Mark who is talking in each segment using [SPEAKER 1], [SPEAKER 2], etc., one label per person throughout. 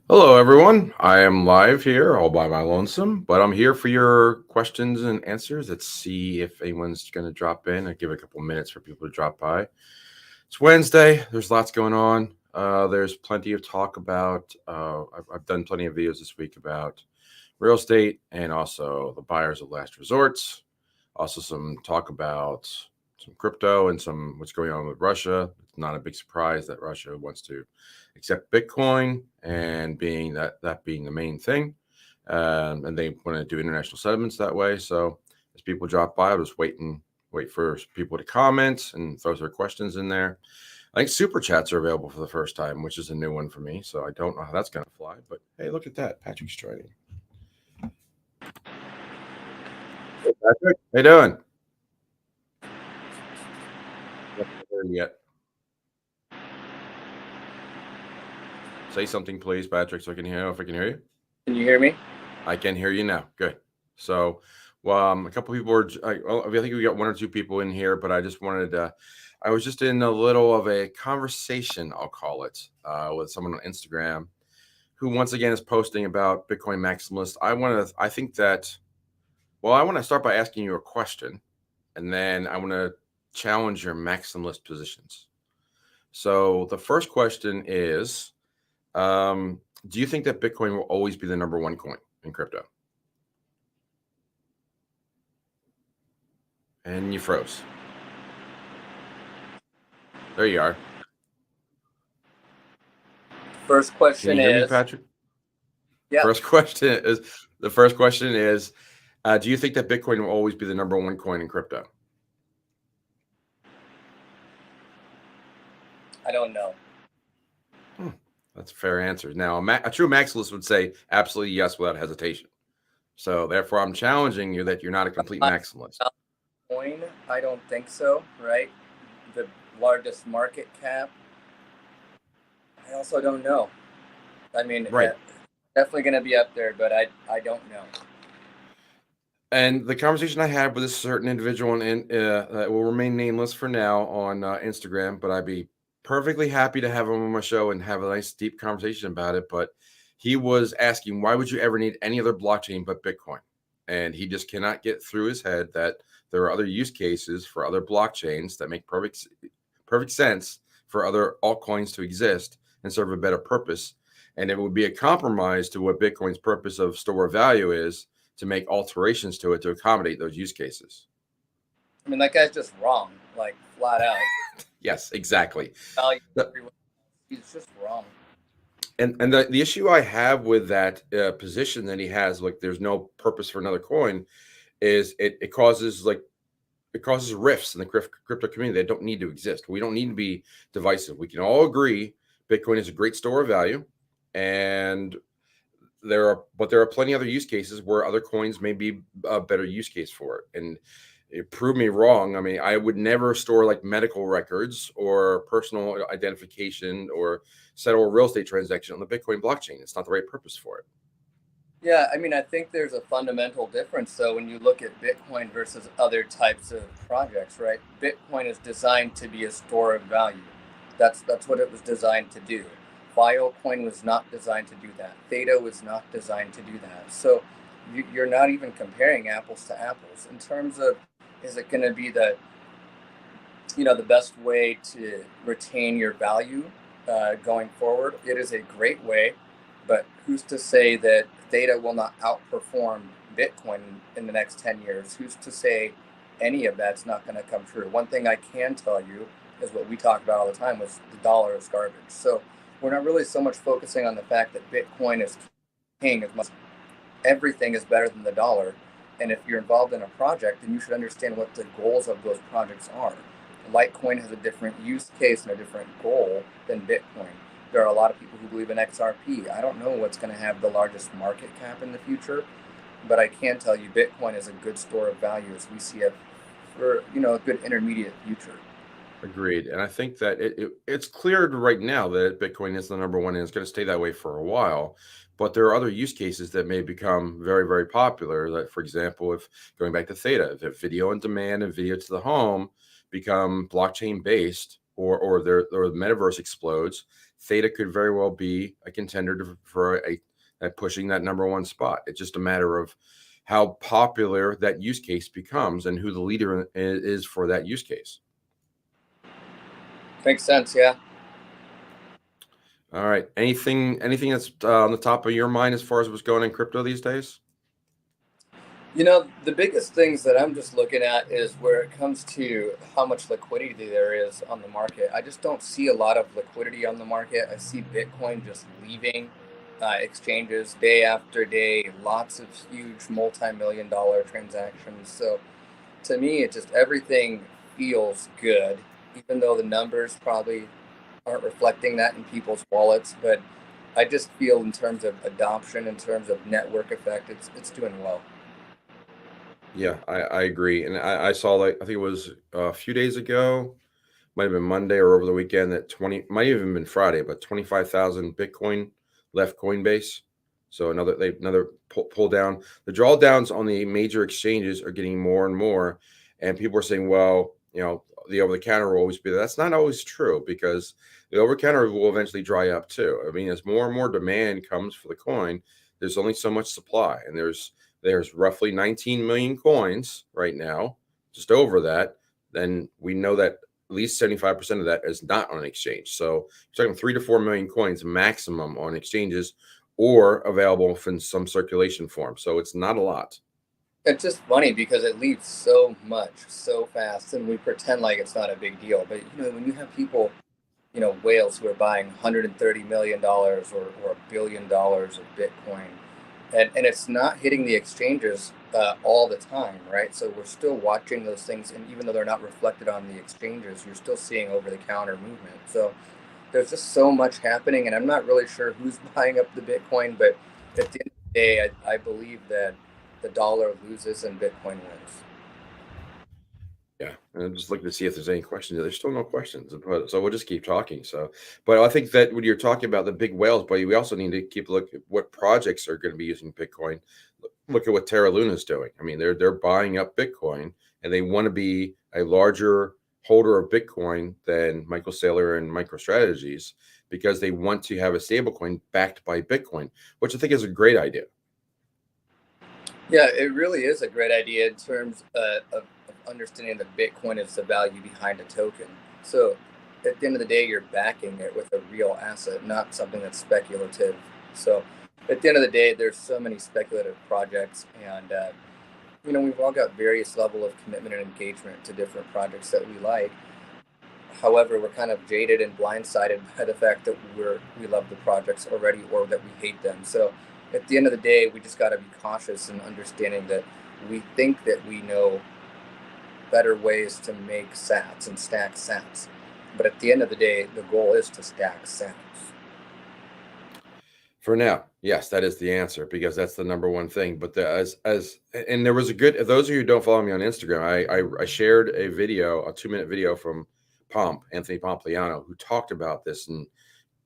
[SPEAKER 1] Hello, everyone. I am live here all by my lonesome, but I'm here for your questions and answers. Let's see if anyone's going to drop in. I give a couple minutes for people to drop by. It's Wednesday. There's lots going on. There's plenty of talk about. I've done plenty of videos this week about real estate and also the buyers of last resorts. Also, some talk about some crypto and some what's going on with Russia. It's not a big surprise that Russia wants to accept Bitcoin, and being that being the main thing, and they want to do international settlements that way. So as people drop by, I'll just wait for people to comment and throw their questions in there. I think super chats are available for the first time, which is a new one for me. So I don't know how that's going to fly, but hey, look at that. Patrick's joining. Hey, Patrick, how you doing? Yet. Say something, please, Patrick, so I can hear. If I can hear you.
[SPEAKER 2] Can you hear me?
[SPEAKER 1] I can hear you now. Good. So, a couple people were. I think we got one or two people in here, but I just wanted to. I was just in a little of a conversation, I'll call it, with someone on Instagram, who once again is posting about Bitcoin maximalist. I think that. Well, I want to start by asking you a question, and then I want to challenge your maximalist positions. So the first question is, do you think that Bitcoin will always be the number one coin in crypto? And you froze. There you are.
[SPEAKER 2] First question
[SPEAKER 1] Can you hear
[SPEAKER 2] is,
[SPEAKER 1] me, Patrick?
[SPEAKER 2] yeah,
[SPEAKER 1] The first question is, do you think that Bitcoin will always be the number one coin in crypto?
[SPEAKER 2] I don't know.
[SPEAKER 1] That's a fair answer. Now, a true maximalist would say absolutely yes without hesitation. So therefore, I'm challenging you that you're not a complete maximalist.
[SPEAKER 2] Coin, I don't think so, right? The largest market cap, I also don't know. I mean,
[SPEAKER 1] Right.
[SPEAKER 2] definitely going to be up there, but I don't know.
[SPEAKER 1] And the conversation I had with a certain individual that will remain nameless for now on Instagram, but I'd be perfectly happy to have him on my show and have a nice deep conversation about it. But he was asking, why would you ever need any other blockchain but Bitcoin? And he just cannot get through his head that there are other use cases for other blockchains that make perfect sense for other altcoins to exist and serve a better purpose. And it would be a compromise to what Bitcoin's purpose of store of value is, to make alterations to it to accommodate those use cases.
[SPEAKER 2] I mean, that guy's just wrong, like flat out.
[SPEAKER 1] Yes, exactly.
[SPEAKER 2] He's just wrong.
[SPEAKER 1] And the issue I have with that position that he has, like there's no purpose for another coin, is it causes rifts in the crypto community that don't need to exist. We don't need to be divisive. We can all agree Bitcoin is a great store of value, and there are plenty other use cases where other coins may be a better use case for it. And it proved me wrong. I mean, I would never store like medical records or personal identification or settle a real estate transaction on the Bitcoin blockchain. It's not the right purpose for it.
[SPEAKER 2] Yeah, I mean, I think there's a fundamental difference, though, when you look at Bitcoin versus other types of projects, right? Bitcoin is designed to be a store of value. That's what it was designed to do. Filecoin was not designed to do that. Theta was not designed to do that. So you're not even comparing apples to apples in terms of, is it going to be the best way to retain your value going forward? It is a great way, but who's to say that Theta will not outperform Bitcoin in the next 10 years? Who's to say any of that's not going to come true? One thing I can tell you is what we talk about all the time, was the dollar is garbage. So we're not really so much focusing on the fact that Bitcoin is king as much. Everything is better than the dollar. And if you're involved in a project, then you should understand what the goals of those projects are. Litecoin has a different use case and a different goal than Bitcoin. There are a lot of people who believe in XRP. I don't know what's going to have the largest market cap in the future, but I can tell you Bitcoin is a good store of value as we see it for a good intermediate future.
[SPEAKER 1] Agreed. And I think that it's cleared right now that Bitcoin is the number one and it's going to stay that way for a while. But there are other use cases that may become very, very popular. Like, for example, if going back to Theta, if video on demand and video to the home become blockchain based, or the metaverse explodes, Theta could very well be a contender for pushing that number one spot. It's just a matter of how popular that use case becomes and who the leader is for that use case.
[SPEAKER 2] Makes sense, yeah.
[SPEAKER 1] All right. Anything that's on the top of your mind as far as what's going in crypto these days?
[SPEAKER 2] The biggest things that I'm just looking at is where it comes to how much liquidity there is on the market. I just don't see a lot of liquidity on the market. I see Bitcoin just leaving exchanges day after day, lots of huge multi-million dollar transactions. So to me, it just everything feels good, even though the numbers probably aren't reflecting that in people's wallets. But I just feel in terms of adoption, in terms of network effect, it's doing well.
[SPEAKER 1] Yeah, I agree. And I saw, like, I think it was a few days ago, might have been Monday or over the weekend, that 20, might have even been Friday, but 25,000 Bitcoin left Coinbase. So another pull down. The drawdowns on the major exchanges are getting more and more, and people are saying, well, the over the counter will always be there. That's not always true, because the over counter will eventually dry up too. I mean, as more and more demand comes for the coin, there's only so much supply, and there's roughly 19 million coins right now, just over that. Then we know that at least 75% of that is not on an exchange. So you're talking 3 to 4 million coins maximum on exchanges, or available in some circulation form. So it's not a lot.
[SPEAKER 2] It's just funny because it leaves so much so fast, and we pretend like it's not a big deal. But when you have people, whales who are buying $130 million or $1 billion of Bitcoin, and it's not hitting the exchanges all the time, right? So we're still watching those things, and even though they're not reflected on the exchanges, you're still seeing over the counter movement. So there's just so much happening, and I'm not really sure who's buying up the Bitcoin, but at the end of the day, I believe that the dollar loses and Bitcoin wins.
[SPEAKER 1] Yeah, and I'm just looking to see if there's any questions. There's still no questions, so we'll just keep talking. So, but I think that when you're talking about the big whales, but we also need to keep a look at what projects are going to be using Bitcoin. Look at what Terra Luna is doing. I mean, they're buying up Bitcoin, and they want to be a larger holder of Bitcoin than Michael Saylor and MicroStrategies, because they want to have a stablecoin backed by Bitcoin, which I think is a great idea.
[SPEAKER 2] Yeah, it really is a great idea in terms of understanding that Bitcoin is the value behind a token. So at the end of the day, you're backing it with a real asset, not something that's speculative. So at the end of the day, there's so many speculative projects, and we've all got various level of commitment and engagement to different projects that we like. However, we're kind of jaded and blindsided by the fact that we love the projects already, or that we hate them. So at the end of the day, we just got to be cautious in understanding that we think that we know better ways to make sats and stack sats. But at the end of the day, the goal is to stack sats.
[SPEAKER 1] For now, yes, that is the answer, because that's the number one thing. But and there was a good. Those of you who don't follow me on Instagram, I shared a video, a 2-minute video from Anthony Pompliano, who talked about this in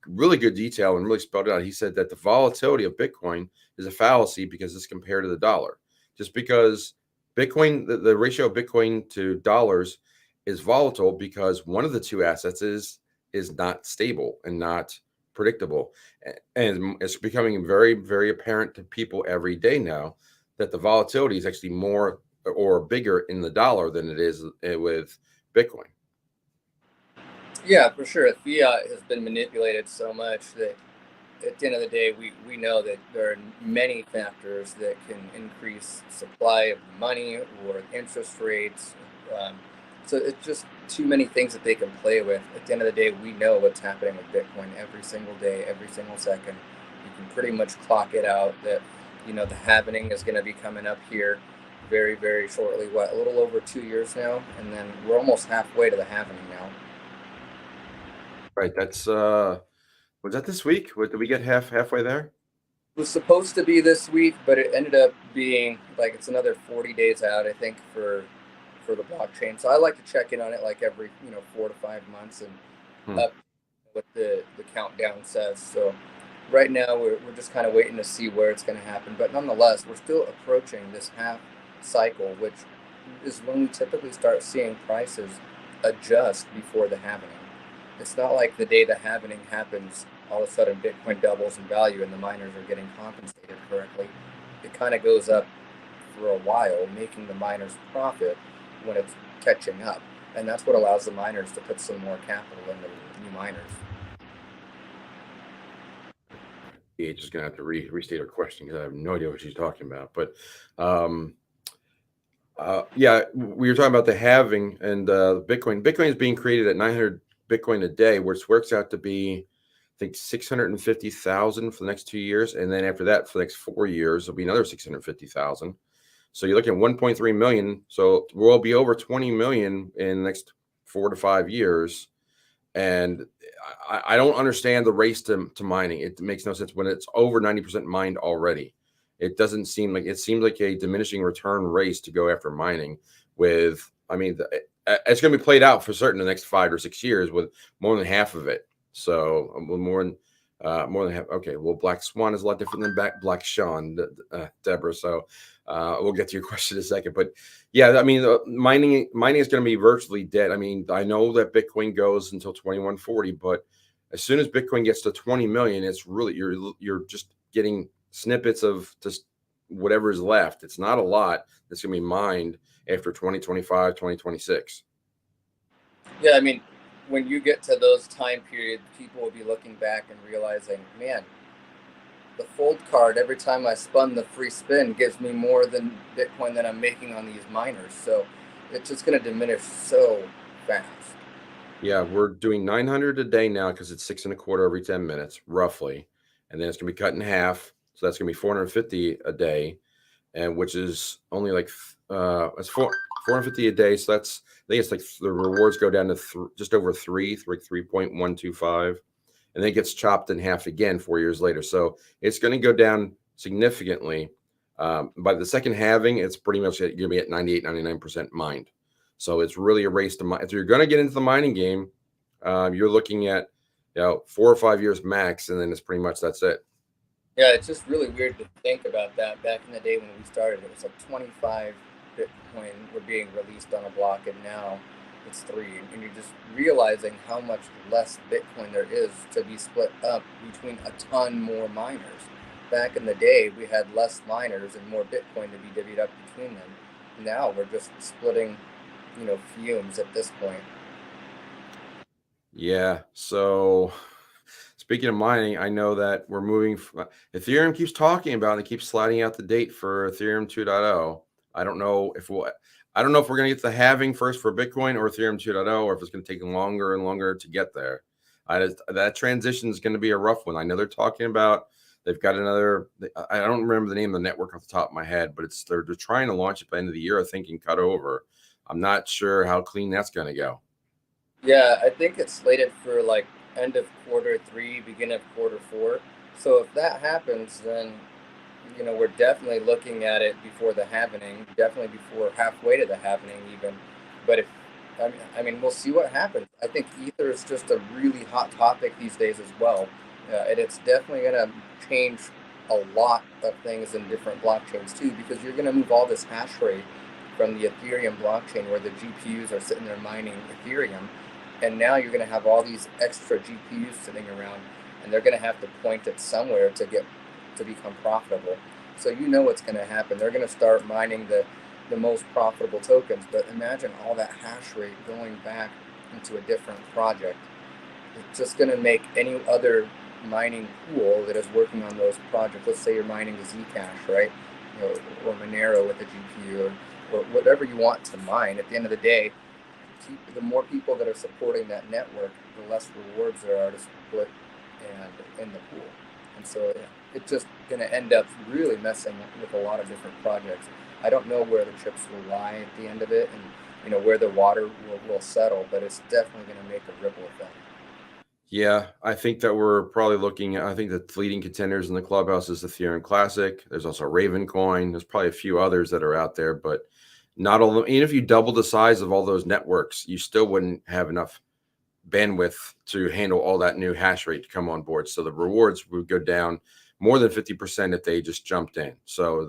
[SPEAKER 1] really good detail and really spelled it out. He said that the volatility of Bitcoin is a fallacy because it's compared to the dollar. Just because Bitcoin, the ratio of Bitcoin to dollars is volatile because one of the two assets is not stable and not predictable. And it's becoming very, very apparent to people every day now that the volatility is actually more or bigger in the dollar than it is with Bitcoin.
[SPEAKER 2] Yeah, for sure. Fiat has been manipulated so much that at the end of the day, we know that there are many factors that can increase supply of money or interest rates. Um, so it's just too many things that they can play with. At the end of the day, we know what's happening with Bitcoin every single day, every single second. You can pretty much clock it out that, the halvening is going to be coming up here very, very shortly. What, a little over 2 years now? And then we're almost halfway to the halvening now.
[SPEAKER 1] Right. That's was that this week? Did we get halfway there?
[SPEAKER 2] Was supposed to be this week, but it ended up being like it's another 40 days out, I think, for the blockchain. So I like to check in on it like every 4 to 5 months and
[SPEAKER 1] Hmm.
[SPEAKER 2] up what the countdown says. So right now we're just kind of waiting to see where it's going to happen. But nonetheless, we're still approaching this half cycle, which is when we typically start seeing prices adjust before the halving. It's not like the day the halving happens, all of a sudden Bitcoin doubles in value and the miners are getting compensated correctly. It kind of goes up for a while, making the miners profit when it's catching up. And that's what allows the miners to put some more capital into new miners.
[SPEAKER 1] Yeah, just gonna have to restate her question because I have no idea what she's talking about. But um, yeah, we were talking about the halving and Bitcoin. Bitcoin is being created at 900 Bitcoin a day, which works out to be, I think, 650,000 for the next 2 years, and then after that, for the next 4 years, it'll be another 650,000. So you're looking at 1.3 million. So we'll be over 20 million in the next 4 to 5 years. And I don't understand the race to mining. It makes no sense when it's over 90% mined already. It doesn't seem like, it seems like a diminishing return race to go after mining with, I mean, it's going to be played out for certain in the next 5 or 6 years with more than half of it. So more than half. Okay. Well, Black Swan is a lot different than Black Sean, Deborah. So we'll get to your question in a second, but yeah, I mean, mining is going to be virtually dead. I mean, I know that Bitcoin goes until 2140, but as soon as Bitcoin gets to 20 million, it's really, you're just getting snippets of just whatever is left. It's not a lot that's going to be mined after 2025, 2026.
[SPEAKER 2] Yeah, I mean, when you get to those time periods, people will be looking back and realizing, man, the fold card every time I spun the free spin gives me more than Bitcoin that I'm making on these miners. So it's just going to diminish so fast.
[SPEAKER 1] Yeah, we're doing 900 a day now because it's 6.25 every 10 minutes, roughly. And then it's going to be cut in half. So that's going to be 450 a day, and which is only like, it's 450 a day. So that's, I think it's like the rewards go down to just over like 3.125. And then it gets chopped in half again 4 years later. So it's going to go down significantly. By the second halving, it's pretty much going to be at 98, 99% mined. So it's really a race to mine. If you're going to get into the mining game, you're looking at 4 or 5 years max, and then it's pretty much that's it.
[SPEAKER 2] Yeah, it's just really weird to think about that. Back in the day when we started, it was like 25 Bitcoin were being released on a block, and now it's 3. And you're just realizing how much less Bitcoin there is to be split up between a ton more miners. Back in the day, we had less miners and more Bitcoin to be divvied up between them. Now we're just splitting, fumes at this point.
[SPEAKER 1] Yeah. So speaking of mining, I know that we're moving. Ethereum keeps talking about it. They keep sliding out the date for Ethereum 2.0. I don't know if I don't know if we're going to get the halving first for Bitcoin or Ethereum 2.0, or if it's going to take longer and longer to get there. That transition is going to be a rough one. I know they're talking about, they've got another, I don't remember the name of the network off the top of my head, but they're trying to launch at the end of the year, I think, and cut over. I'm not sure how clean that's going to go.
[SPEAKER 2] Yeah, I think it's slated for like end of quarter 3, beginning of quarter 4. So if that happens, then we're definitely looking at it before the halvening, definitely before halfway to the halvening even. But if I mean, we'll see what happens. I think Ether is just a really hot topic these days as well, and it's definitely going to change a lot of things in different blockchains too, because you're going to move all this hash rate from the Ethereum blockchain where the GPUs are sitting there mining Ethereum, and now you're going to have all these extra GPUs sitting around, and they're going to have to point it somewhere to become profitable. So what's going to happen. They're going to start mining the most profitable tokens, but imagine all that hash rate going back into a different project. It's just going to make any other mining pool that is working on those projects. Let's say you're mining the Zcash, right? Or Monero with a GPU, or whatever you want to mine. At the end of the day, the more people that are supporting that network, the less rewards there are to split and in the pool. And so it's just going to end up really messing with a lot of different projects. I don't know where the chips will lie at the end of it, and where the water will settle, but it's definitely going to make a ripple effect.
[SPEAKER 1] Yeah, I think that we're probably looking at, I think the leading contenders in the clubhouse is the Ethereum Classic. There's also Raven Coin. There's probably a few others that are out there, but not all. Even if you double the size of all those networks, you still wouldn't have enough bandwidth to handle all that new hash rate to come on board. So the rewards would go down more than 50% if they just jumped in. So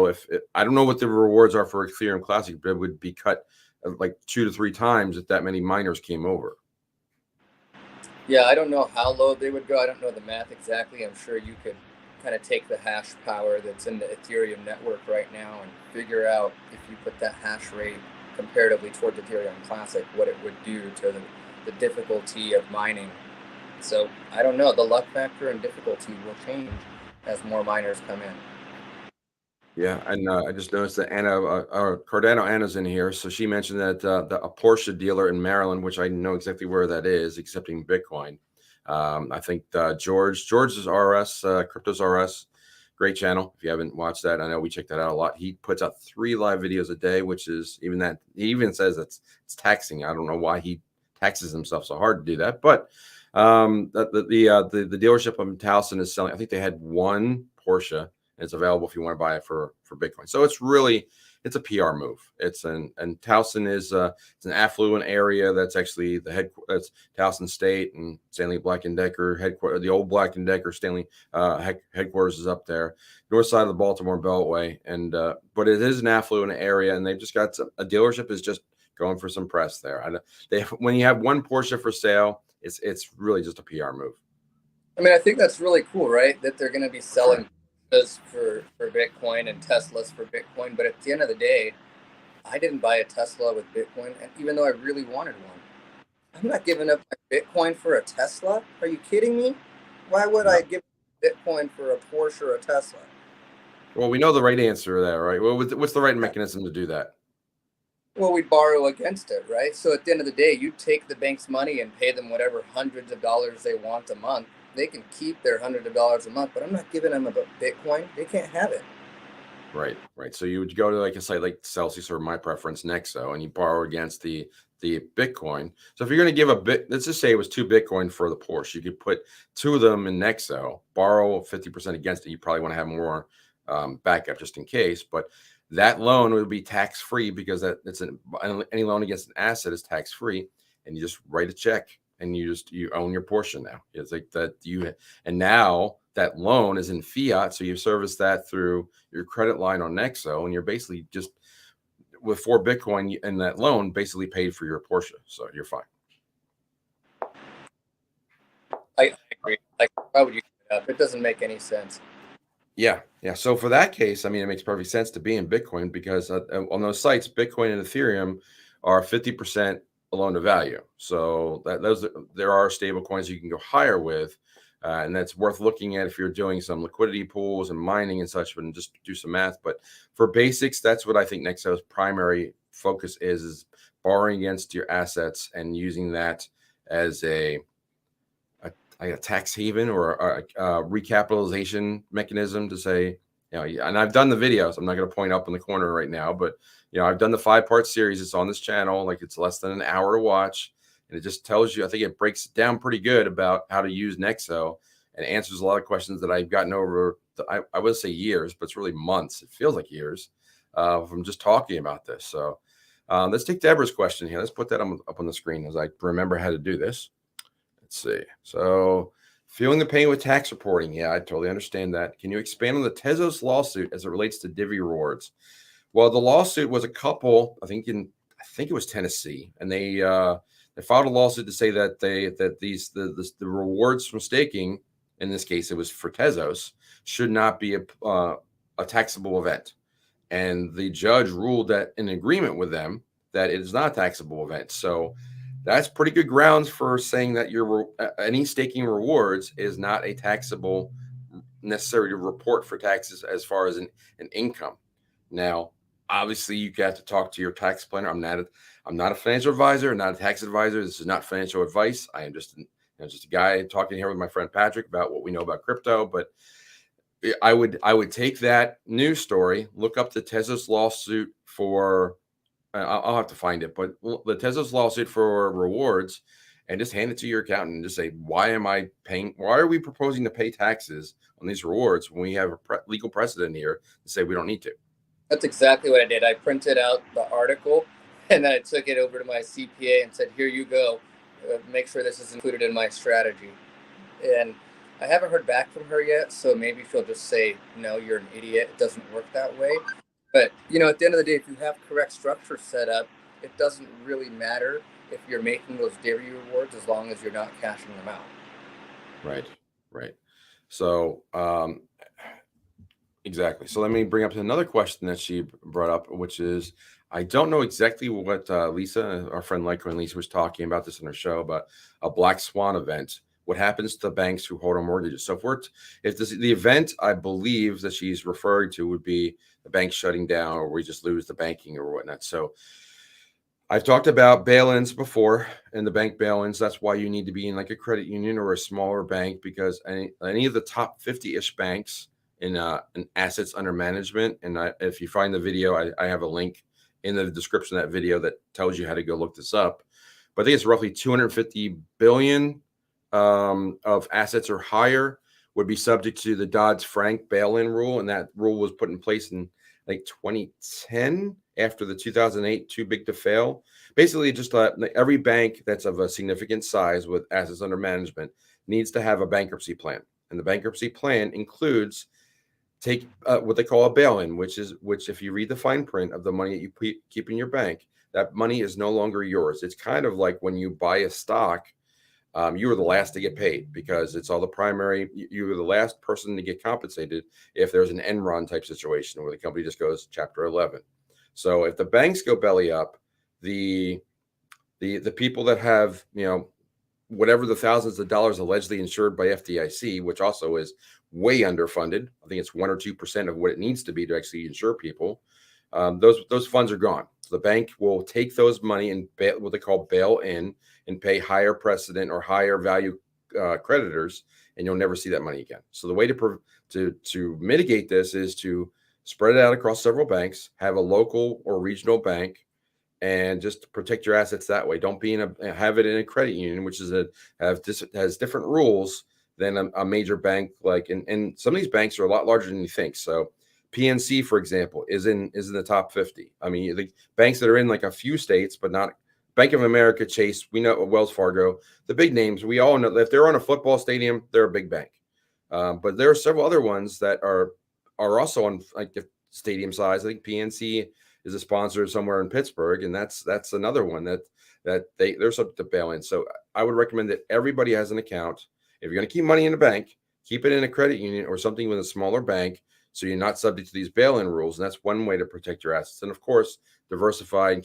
[SPEAKER 1] if I don't know what the rewards are for Ethereum Classic, but it would be cut like 2 to 3 times if that many miners came over.
[SPEAKER 2] Yeah, I don't know how low they would go. I don't know the math exactly. I'm sure you could kind of take the hash power that's in the Ethereum network right now and figure out if you put that hash rate comparatively towards Ethereum Classic, what it would do to the difficulty of mining. So I don't know. The luck factor and difficulty will change as more miners come in.
[SPEAKER 1] Yeah, and I just noticed that Anna, Cardano Anna's in here, so she mentioned that a Porsche dealer in Maryland, which I know exactly where that is, accepting Bitcoin. I think George's RS, Cryptos RS, great channel. If you haven't watched that, I know we check that out a lot. He puts out 3 live videos a day, which is even that. He even says it's taxing. I don't know why he taxes himself so hard to do that, but the dealership of Towson is selling. I think they had one Porsche. It's available if you want to buy it for Bitcoin. So it's a PR move. And Towson is it's an affluent area. That's actually that's Towson State, and Stanley Black and Decker headquarters. The old Black and Decker Stanley headquarters is up there, north side of the Baltimore Beltway. And but it is an affluent area, and they've just got a dealership is just going for some press there. When you have one Porsche for sale, it's really just a PR move.
[SPEAKER 2] I mean, I think that's really cool, right? That they're going to be selling Teslas for Bitcoin and Teslas for Bitcoin. But at the end of the day, I didn't buy a Tesla with Bitcoin, and even though I really wanted one, I'm not giving up my Bitcoin for a Tesla. Are you kidding me? Why would
[SPEAKER 1] No.
[SPEAKER 2] I give Bitcoin for a Porsche or a Tesla?
[SPEAKER 1] Well, we know the right answer there, right? Well, what's the right mechanism to do that?
[SPEAKER 2] Well, we borrow against it, right? So at the end of the day, you take the bank's money and pay them whatever hundreds of dollars they want a month. They can keep their hundreds of dollars a month, but I'm not giving them a Bitcoin. They can't have it.
[SPEAKER 1] Right, right. So you would go to like a site like Celsius or my preference Nexo, and you borrow against the Bitcoin. So if you're going to give a bit, let's just say it was 2 Bitcoin for the Porsche, you could put 2 of them in Nexo, borrow 50% against it. You probably want to have more backup just in case, but that loan would be tax free because any loan against an asset is tax free, and you just write a check and you own your portion now. It's like that and now that loan is in fiat, so you service that through your credit line on Nexo, and you're basically just with 4 Bitcoin and that loan basically paid for your Porsche, so you're fine.
[SPEAKER 2] I agree. Like, why would you give it up? It doesn't make any sense.
[SPEAKER 1] Yeah, yeah. So for that case, I mean, it makes perfect sense to be in Bitcoin because on those sites, Bitcoin and Ethereum are 50% loan to value. So there are stable coins you can go higher with, and that's worth looking at if you're doing some liquidity pools and mining and such. But just do some math. But for basics, that's what I think Nexo's primary focus is borrowing against your assets and using that as a tax haven or a recapitalization mechanism to say, and I've done the videos. I'm not going to point up in the corner right now, but I've done the 5-part series. It's on this channel. Like, it's less than an hour to watch, and it just tells you. I think it breaks it down pretty good about how to use Nexo and answers a lot of questions that I've gotten over. I would say years, but it's really months. It feels like years from just talking about this. So let's take Deborah's question here. Let's put that up on the screen as I remember how to do this. Let's see. So, feeling the pain with tax reporting. Yeah, I totally understand that. Can you expand on the Tezos lawsuit as it relates to Divvy rewards? Well, the lawsuit was a couple. I think it was Tennessee, and they filed a lawsuit to say that the rewards from staking, in this case it was for Tezos, should not be a taxable event. And the judge ruled that in agreement with them that it is not a taxable event. So that's pretty good grounds for saying that any staking rewards is not a taxable necessary to report for taxes as far as an income. Now, obviously, you have to talk to your tax planner. I'm not a financial advisor, not a tax advisor. This is not financial advice. I am just a guy talking here with my friend Patrick about what we know about crypto. But I would take that news story, look up the Tezos lawsuit for. I'll have to find it, but the Tezos lawsuit for rewards, and just hand it to your accountant and just say, why am I paying? Why are we proposing to pay taxes on these rewards when we have a legal precedent here to say we don't need to?
[SPEAKER 2] That's exactly what I did. I printed out the article and then I took it over to my CPA and said, "Here you go. Make sure this is included in my strategy." And I haven't heard back from her yet, so maybe she'll just say, "No, you're an idiot. It doesn't work that way." But at the end of the day, if you have correct structure set up, it doesn't really matter if you're making those daily rewards, as long as you're not cashing them out.
[SPEAKER 1] Right. Right. So, exactly. So let me bring up another question that she brought up, which is, I don't know exactly what Lisa, our friend Lyco and Lisa, was talking about this in her show, about a black swan event. What happens to the banks who hold our mortgages? So if this the event I believe that she's referring to would be the bank shutting down, or we just lose the banking or whatnot. So I've talked about bail-ins before, and the bank bail-ins. That's why you need to be in like a credit union or a smaller bank, because any of the top 50-ish banks in assets under management. And if you find the video, I have a link in the description of that video that tells you how to go look this up. But I think it's roughly 250 billion of assets or higher would be subject to the Dodd-Frank bail-in rule, and that rule was put in place in like 2010 after the 2008 too big to fail. Basically, just every bank that's of a significant size with assets under management needs to have a bankruptcy plan, and the bankruptcy plan includes take what they call a bail-in, which if you read the fine print of the money that you keep in your bank, that money is no longer yours. It's kind of like when you buy a stock. You were the last to get paid because it's all the primary. You were the last person to get compensated if there's an Enron type situation where the company just goes Chapter 11. So if the banks go belly up, the people that have whatever the thousands of dollars allegedly insured by FDIC, which also is way underfunded. I think it's 1 or 2% of what it needs to be to actually insure people. Those funds are gone. So the bank will take those money and what they call bail in and pay higher precedent or higher value creditors, and you'll never see that money again. So the way to mitigate this is to spread it out across several banks, have a local or regional bank, and just protect your assets that way. Don't have it in a credit union, which has different rules than a major bank. And some of these banks are a lot larger than you think. So PNC, for example, is in the top 50. I mean, the banks that are in like a few states, but not Bank of America, Chase, we know, Wells Fargo, the big names. We all know if they're on a football stadium, they're a big bank. But there are several other ones that are also on like the stadium size. I think PNC is a sponsor somewhere in Pittsburgh, and that's another one that they're subject to bail in. So I would recommend that everybody has an account. If you're going to keep money in a bank, keep it in a credit union or something with a smaller bank, so you're not subject to these bail-in rules. And that's one way to protect your assets. And of course, diversify and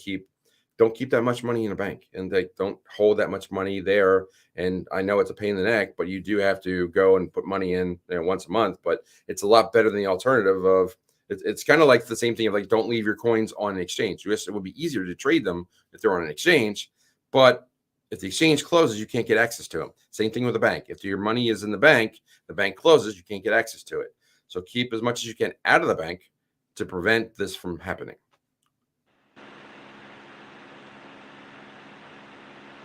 [SPEAKER 1] don't keep that much money in a bank, and they don't hold that much money there. And I know it's a pain in the neck, but you do have to go and put money in once a month. But it's a lot better than the alternative of it's kind of like the same thing of like, don't leave your coins on an exchange. Yes, it would be easier to trade them if they're on an exchange, but if the exchange closes, you can't get access to them. Same thing with a bank. If your money is in the bank closes, you can't get access to it. So keep as much as you can out of the bank to prevent this from happening.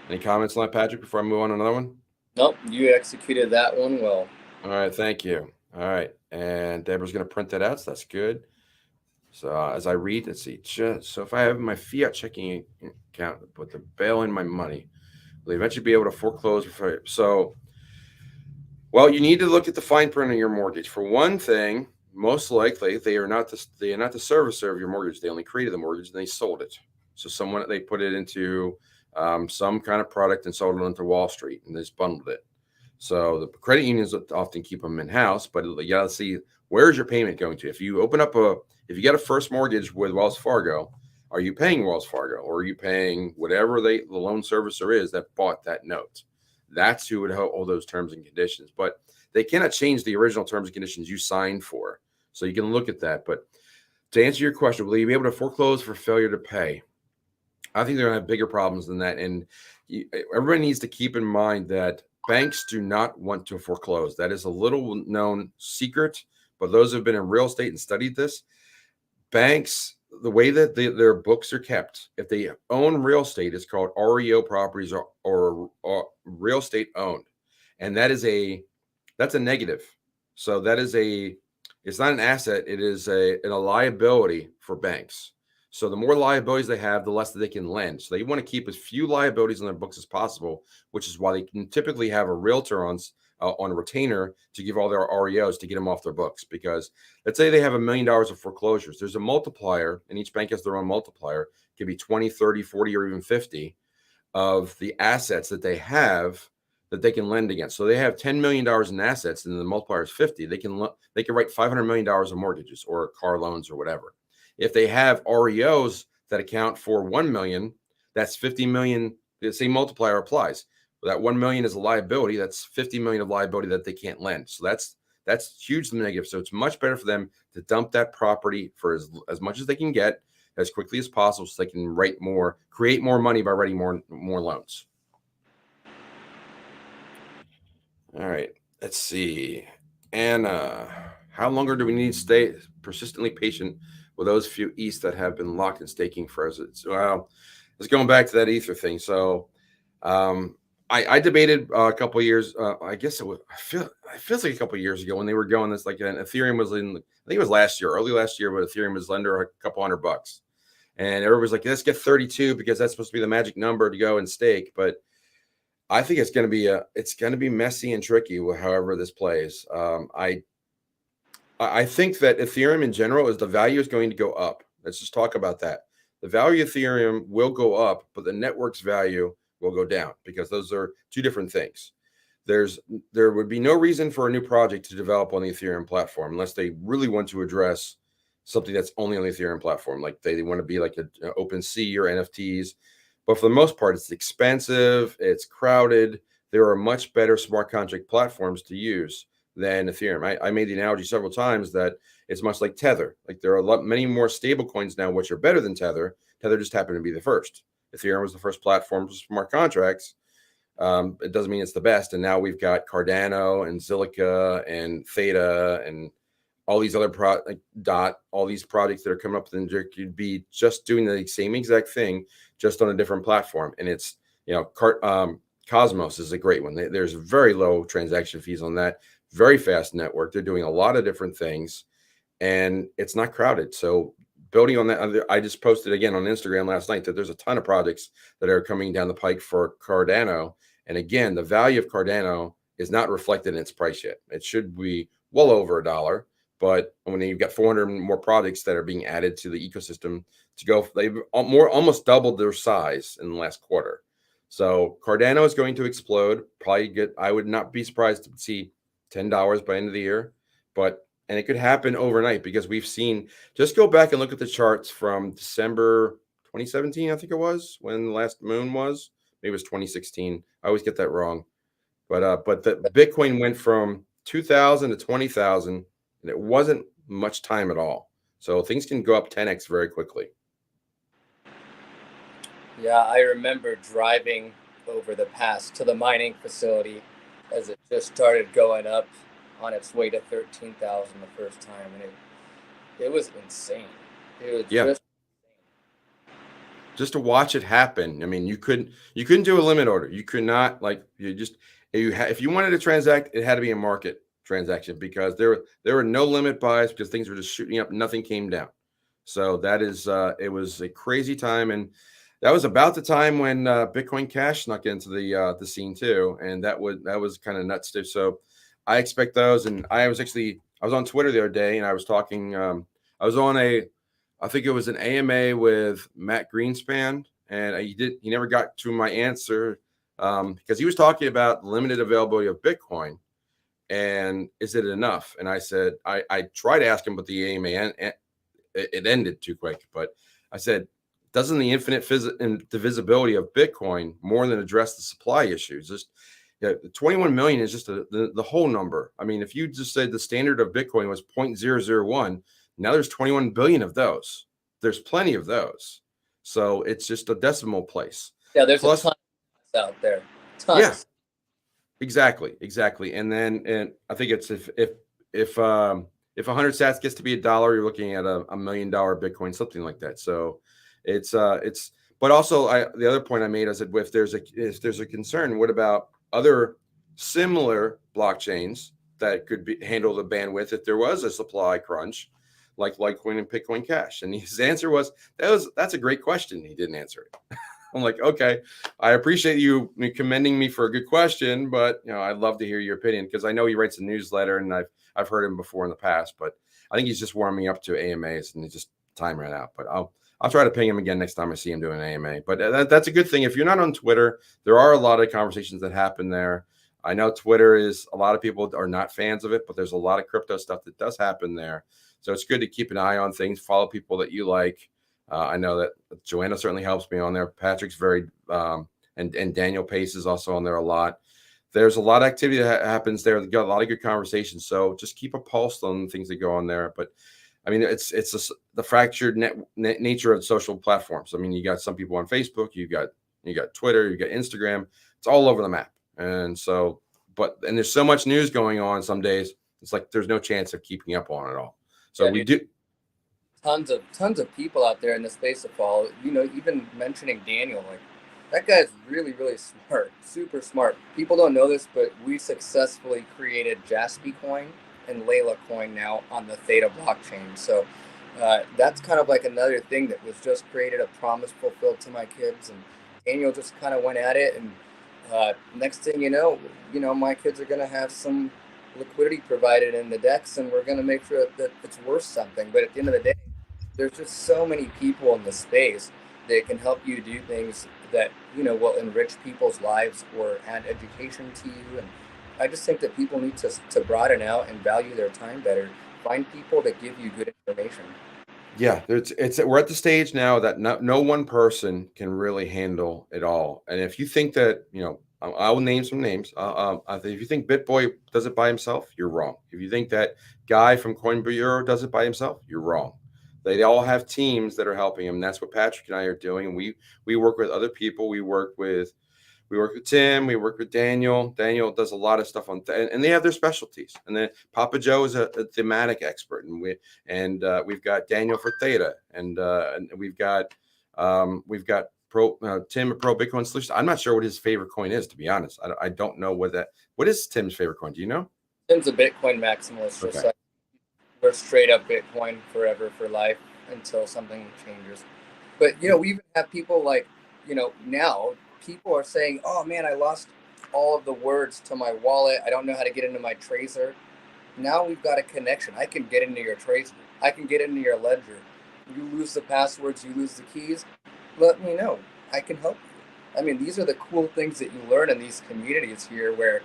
[SPEAKER 1] Any comments on that, Patrick, before I move on to another one?
[SPEAKER 2] Nope, you executed that one well.
[SPEAKER 1] All right, thank you. All right, and Deborah's going to print that out, so that's good. So as I read, let's see. So if I have my fiat checking account, put the bail in my money, will eventually be able to foreclose. So, well, you need to look at the fine print of your mortgage. For one thing, most likely they are not the servicer of your mortgage. They only created the mortgage and they sold it. So they put it into some kind of product and sold it onto Wall Street, and they just bundled it. So the credit unions often keep them in house, but you got to see, where's your payment going to? If you get a first mortgage with Wells Fargo, are you paying Wells Fargo, or are you paying whatever the loan servicer is that bought that note? That's who would hold those terms and conditions. But they cannot change the original terms and conditions you signed for. So you can look at that. But to answer your question, will you be able to foreclose for failure to pay? I think they're going to have bigger problems than that. And everybody needs to keep in mind that banks do not want to foreclose. That is a little known secret, but those who have been in real estate and studied this, banks, the way that their books are kept, if they own real estate, it's called REO properties or real estate owned. And that's a negative. So it's not an asset. It is a liability for banks. So the more liabilities they have, the less that they can lend. So they want to keep as few liabilities on their books as possible, which is why they can typically have a realtor on a retainer to give all their REOs to get them off their books. Because let's say they have $1 million of foreclosures. There's a multiplier, and each bank has their own multiplier. It could be 20, 30, 40, or even 50 of the assets that they have that they can lend against. So they have $10 million in assets and the multiplier is 50. They can write $500 million of mortgages or car loans or whatever. If they have REOs that account for 1 million, that's 50 million. The same multiplier applies. That 1 million is a liability. That's 50 million of liability that they can't lend. So that's hugely negative. So it's much better for them to dump that property for as much as they can get as quickly as possible, so they can create more money by writing more loans. All right, let's see. Anna, how longer do we need to stay persistently patient with those few ETHs that have been locked in staking for us? Well, let's going back to that Ether thing. So I debated a couple of years. I guess it feels like a couple of years ago when they were going this, like Ethereum was in, I think it was early last year, but Ethereum was under a couple $100. And everybody's like, let's get 32 because that's supposed to be the magic number to go and stake. But I think it's going to be messy and tricky however this plays. I think that Ethereum in general the value is going to go up. Let's just talk about that. The value of Ethereum will go up, but the network's value will go down because those are two different things. There would be no reason for a new project to develop on the Ethereum platform unless they really want to address something that's only on the Ethereum platform. Like they want to be like an OpenSea or NFTs. But for the most part, it's expensive, it's crowded. There are much better smart contract platforms to use than Ethereum. I made the analogy several times that it's much like Tether. Like there are many more stable coins now, which are better than Tether. Tether just happened to be the first. Ethereum was the first platform for smart contracts. It doesn't mean it's the best. And now we've got Cardano and Zilliqa and Theta and all these other all these projects that are coming up, and you'd be just doing the same exact thing, just on a different platform. And it's, Cosmos is a great one. There's very low transaction fees on that, very fast network. They're doing a lot of different things, and it's not crowded. So building on that, I just posted again on Instagram last night that there's a ton of projects that are coming down the pike for Cardano. And again, the value of Cardano is not reflected in its price yet. It should be well over $1. But when you've got 400 more projects that are being added to the ecosystem they've almost doubled their size in the last quarter. So Cardano is going to explode. I would not be surprised to see $10 by end of the year, and it could happen overnight because we've seen, just go back and look at the charts from December 2017, I think it was, when the last moon was. Maybe it was 2016. I always get that wrong. But the Bitcoin went from 2,000 to 20,000. And it wasn't much time at all. So things can go up 10x very quickly.
[SPEAKER 2] Yeah, I remember driving over the pass to the mining facility as it just started going up on its way to 13,000 the first time. And it was insane. It was
[SPEAKER 1] just to watch it happen. I mean, you couldn't do a limit order. You could not, if you wanted to transact, it had to be a market transaction because there were no limit buys because things were just shooting up. Nothing came down. So it was a crazy time, and that was about the time when Bitcoin Cash snuck into the scene too, and that was kind of nuts too. So I expect those, and I was on Twitter the other day, and I was talking. I was on I think it was an AMA with Matt Greenspan, and he never got to my answer because he was talking about limited availability of Bitcoin. And is it enough? And I said, I tried to ask him, but the AMA, it ended too quick. But I said, doesn't the infinite divisibility of Bitcoin more than address the supply issues? Just 21 million is just the whole number. I mean, if you just said the standard of Bitcoin was 0.001, now there's 21 billion of those. There's plenty of those. So it's just a decimal place.
[SPEAKER 2] Yeah, there's a ton out there. Tons.
[SPEAKER 1] Yeah. Exactly. And I think it's if 100 sats gets to be $1, you're looking at $1 million Bitcoin, something like that. So it's but also the other point I made is that if there's a concern, what about other similar blockchains that could handle the bandwidth if there was a supply crunch, like Litecoin and Bitcoin Cash? And his answer was that's a great question. He didn't answer it. I'm like, okay, I appreciate you commending me for a good question, but I'd love to hear your opinion because I know he writes a newsletter and I've heard him before in the past, but I think he's just warming up to AMAs and just time ran out. But I'll I'll try to ping him again next time I see him doing an AMA. But that's a good thing. If you're not on Twitter, there are a lot of conversations that happen there. I know Twitter is, a lot of people are not fans of it, but there's a lot of crypto stuff that does happen there. So it's good to keep an eye on things, follow people that you like. I know that Joanna certainly helps me on there. Patrick's very, and Daniel Pace is also on there a lot. There's a lot of activity that happens there. They've got a lot of good conversations. So just keep a pulse on things that go on there. But I mean, it's the fractured nature of social platforms. I mean, you got some people on Facebook, you got Twitter, you got Instagram. It's all over the map. And so, and there's so much news going on some days. It's like there's no chance of keeping up on it all. So we do.
[SPEAKER 2] Tons of people out there in the space to follow. Even mentioning Daniel, like that guy's really, really smart, super smart. People don't know this, but we successfully created Jaspy Coin and Layla Coin now on the Theta blockchain. So that's kind of like another thing that was just created, a promise fulfilled to my kids. And Daniel just kind of went at it. And next thing you know, my kids are going to have some liquidity provided in the DEX, and we're going to make sure that it's worth something. But at the end of the day, there's just so many people in the space that can help you do things that will enrich people's lives or add education to you. And I just think that people need to broaden out and value their time better. Find people that give you good information.
[SPEAKER 1] Yeah, we're at the stage now that no one person can really handle it all. And if you think that, I will name some names. If you think BitBoy does it by himself, you're wrong. If you think that guy from Coin Bureau does it by himself, you're wrong. They all have teams that are helping him. That's what Patrick and I are doing. And we work with other people. We work with Tim. We work with Daniel. Daniel does a lot of stuff and they have their specialties. And then Papa Joe is a thematic expert, and we've got Daniel for Theta, and we've got Tim at Pro Bitcoin Solutions. I'm not sure what his favorite coin is, to be honest. I don't know what is Tim's favorite coin. Do you know?
[SPEAKER 2] Tim's a Bitcoin maximalist.
[SPEAKER 1] Okay.
[SPEAKER 2] So we're straight up Bitcoin forever for life until something changes. But we even have people like now. People are saying, oh man, I lost all of the words to my wallet. I don't know how to get into my tracer. Now we've got a connection. I can get into your tracer. I can get into your ledger. You lose the passwords, you lose the keys. Let me know. I can help you. I mean, these are the cool things that you learn in these communities here where,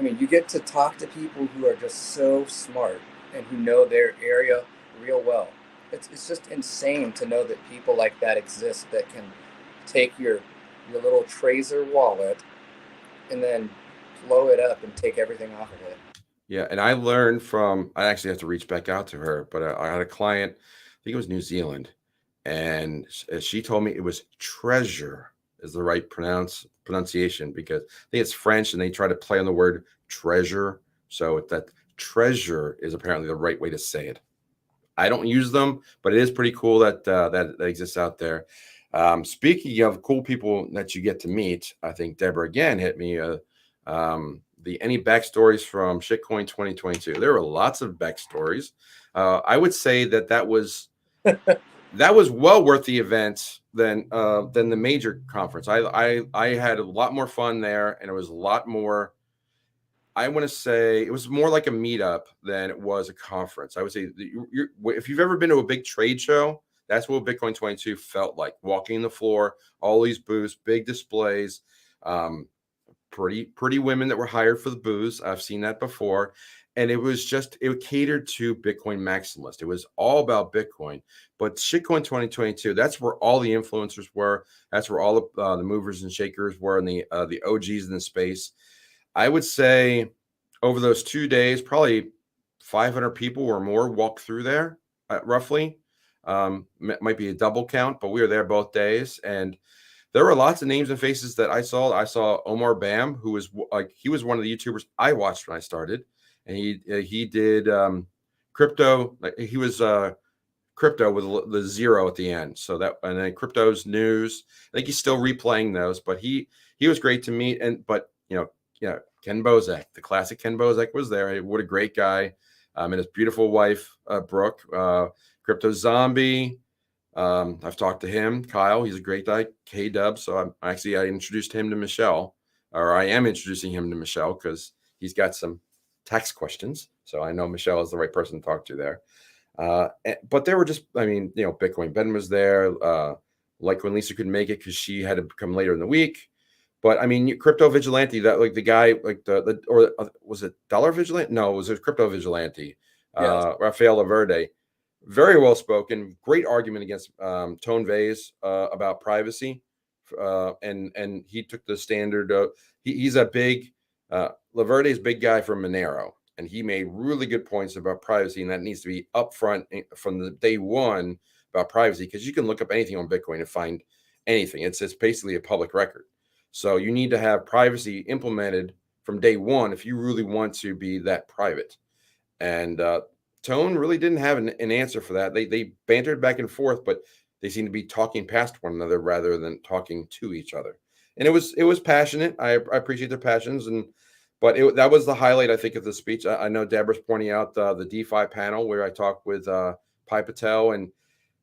[SPEAKER 2] you get to talk to people who are just so smart and who know their area real well. It's just insane to know that people like that exist that can take your little Tracer wallet and then blow it up and take everything off of it.
[SPEAKER 1] Yeah, and I learned I actually have to reach back out to her, but I had a client, I think it was New Zealand, and she told me it was treasure is the right pronunciation, because I think it's French and they try to play on the word treasure. So that treasure is apparently the right way to say it. I don't use them, but it is pretty cool that exists out there. Speaking of cool people that you get to meet, I think Deborah again hit me any backstories from Shitcoin 2022. There were lots of backstories. I would say that was well worth the event than the major conference. I had a lot more fun there, and it was a lot more. I want to say it was more like a meetup than it was a conference. I would say if you've ever been to a big trade show, that's what Bitcoin 22 felt like. Walking the floor, all these booths, big displays, pretty women that were hired for the booths. I've seen that before. And it catered to Bitcoin maximalists. It was all about Bitcoin. But Shitcoin 2022, that's where all the influencers were. That's where all the movers and shakers were, and the OGs in the space. I would say over those 2 days, probably 500 people or more walked through there, roughly. Might be a double count, but we were there both days, and there were lots of names and faces that I saw. I saw Omar Bam, who was he was one of the YouTubers I watched when I started, and he did crypto. He was crypto with the zero at the end. So and then crypto's news. I think he's still replaying those, but he was great to meet. Ken Bozek, the classic Ken Bozek, was there. What a great guy. And his beautiful wife, Brooke, Crypto Zombie. I've talked to him, Kyle. He's a great guy. K-Dub. So I introduced him to Michelle, or I am introducing him to Michelle because he's got some tax questions. So I know Michelle is the right person to talk to there. But there were just, I mean, Bitcoin Ben was there. Like when Lisa couldn't make it because she had to come later in the week. But I mean, Crypto Vigilante, that like the guy, like the or was it Dollar Vigilante? No, it was a Crypto Vigilante,
[SPEAKER 2] Yes.
[SPEAKER 1] Rafael Laverde. Very well spoken, great argument against Tone Vase about privacy, and he took the standard. He's a big Laverde's big guy from Monero, and he made really good points about privacy, and that needs to be upfront from the day one about privacy, because you can look up anything on Bitcoin and find anything. It's basically a public record. So you need to have privacy implemented from day one if you really want to be that private. And Tone really didn't have an answer for that. They bantered back and forth, but they seemed to be talking past one another rather than talking to each other. And it was passionate. I appreciate their passions, but that was the highlight, I think, of the speech. I know Deborah's pointing out the DeFi panel where I talked with Pi Patel and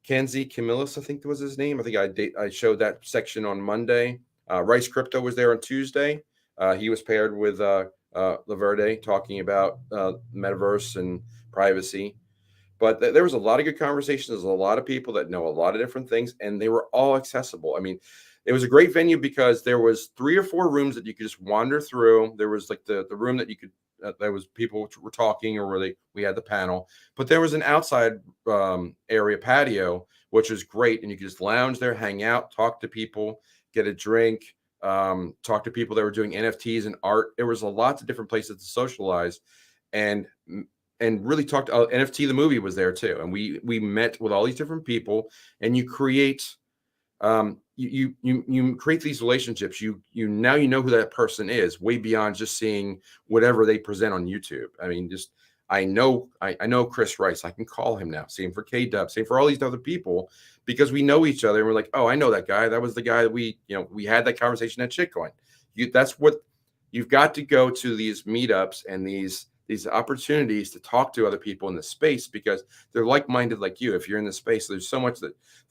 [SPEAKER 1] Kenzie Camillus, I think was his name. I think I showed that section on Monday. Rice Crypto was there on Tuesday. He was paired with Laverde talking about metaverse and privacy. But there was a lot of good conversations. There's a lot of people that know a lot of different things, and they were all accessible. I mean, it was a great venue because there was 3 or 4 rooms that you could just wander through. There was like the room that you could there was people were talking, or where we had the panel, but there was an outside area patio, which was great, and you could just lounge there, hang out, talk to people, get a drink, talk to people that were doing NFTs and art. There was a lots of different places to socialize, and really talked. NFT the movie was there too, and we met with all these different people, and you create you create these relationships. Now you know who that person is, way beyond just seeing whatever they present on YouTube. I mean, just I know Chris Rice. I can call him now. Same for K Dub. Same for all these other people, because we know each other, and we're like, oh, I know that guy. That was the guy that we had that conversation at Shitcoin. That's what you've got to go to, these meetups and these opportunities to talk to other people in the space, because they're like-minded like you. If you're in the space, there's so much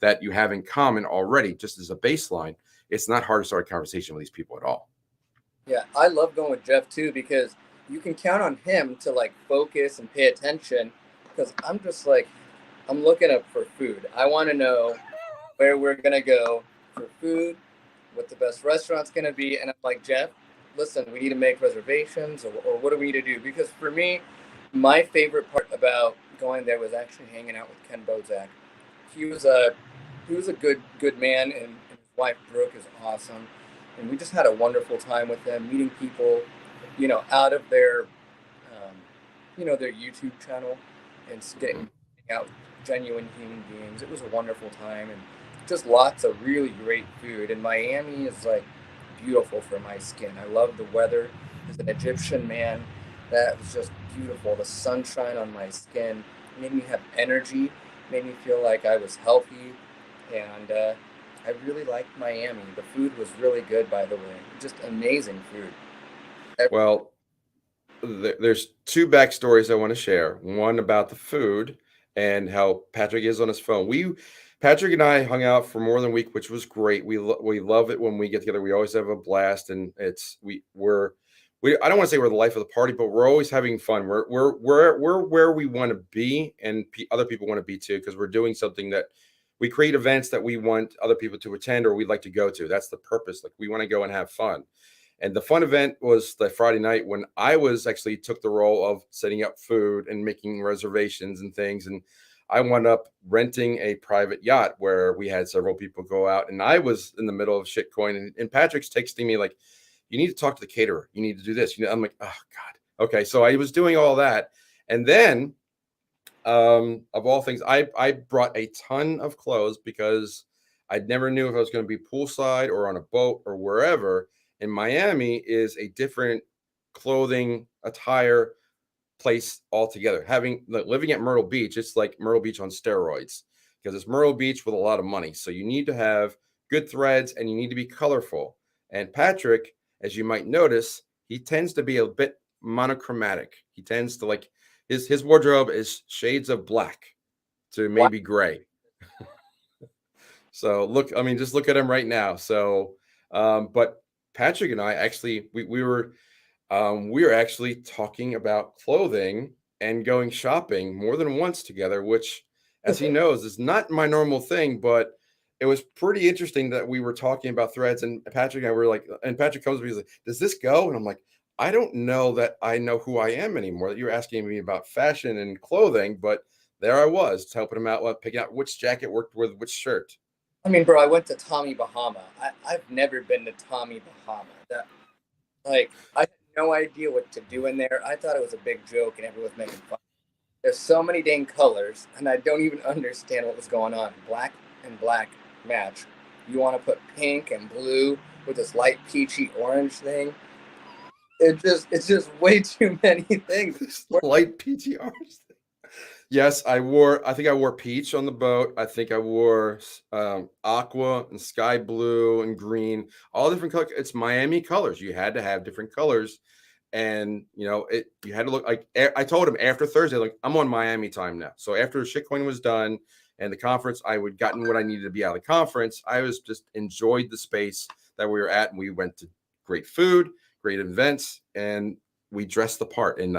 [SPEAKER 1] that you have in common already, just as a baseline. It's not hard to start a conversation with these people at all.
[SPEAKER 2] Yeah, I love going with Jeff too, because you can count on him to like focus and pay attention, because I'm just like, I'm looking up for food. I want to know where we're going to go for food, what the best restaurant's going to be. And I'm like, Jeff, listen, we need to make reservations, or what do we need to do? Because for me, my favorite part about going there was actually hanging out with Ken Bozak. He was a good man, and his wife Brooke is awesome, and we just had a wonderful time with them, meeting people, out of their YouTube channel, and getting out genuine human beings. It was a wonderful time, and just lots of really great food. And Miami is like beautiful for my skin. I love the weather. As an Egyptian man, that was just beautiful. The sunshine on my skin made me have energy, made me feel like I was healthy, and I really liked Miami. The food was really good, by the way. Just amazing food.
[SPEAKER 1] Well, there's 2 backstories I want to share. One about the food and how Patrick is on his phone. Patrick and I hung out for more than a week, which was great. We love it when we get together. We always have a blast, and we're I don't want to say we're the life of the party, but we're always having fun. We're where we want to be, and other people want to be too, because we're doing something that we create events that we want other people to attend, or we'd like to go to. That's the purpose. Like, we want to go and have fun. And the fun event was the Friday night, when I actually took the role of setting up food and making reservations and things. And I wound up renting a private yacht where we had several people go out, and I was in the middle of shitcoin, and Patrick's texting me like, you need to talk to the caterer. You need to do this. I'm like, oh God. Okay. So I was doing all that. And then of all things, I brought a ton of clothes, because I never knew if I was going to be poolside or on a boat or wherever. And Miami is a different clothing attire place altogether. Living at Myrtle Beach, it's like Myrtle Beach on steroids, because it's Myrtle Beach with a lot of money. So you need to have good threads, and you need to be colorful. And Patrick, as you might notice, he tends to be a bit monochromatic. He tends to like his wardrobe is shades of black to maybe gray. So just look at him right now. So, but Patrick and I actually we were actually talking about clothing, and going shopping more than once together, which, as he knows, is not my normal thing. But it was pretty interesting that we were talking about threads, and Patrick and I were like, and Patrick comes to me, he's like, "Does this go?" And I'm like, "I don't know that I know who I am anymore. That you're asking me about fashion and clothing, but there I was helping him out, picking out which jacket worked with which shirt."
[SPEAKER 2] I mean, bro, I went to Tommy Bahama. I've never been to Tommy Bahama. I had no idea what to do in there. I thought it was a big joke and everyone was making fun. There's so many dang colors, and I don't even understand what was going on. Black and black match. You want to put pink and blue with this light peachy orange thing. It's just way too many things.
[SPEAKER 1] Light PTRs. Yes, I wore. I think I wore peach on the boat. I think I wore aqua and sky blue and green, all different colors. It's Miami colors. You had to have different colors, and it. You had to look like. I told him after Thursday, like I'm on Miami time now. So after shitcoin was done and the conference, I would gotten what I needed to be out of the conference. I was just enjoyed the space that we were at, and we went to great food, great events, and we dressed the part. And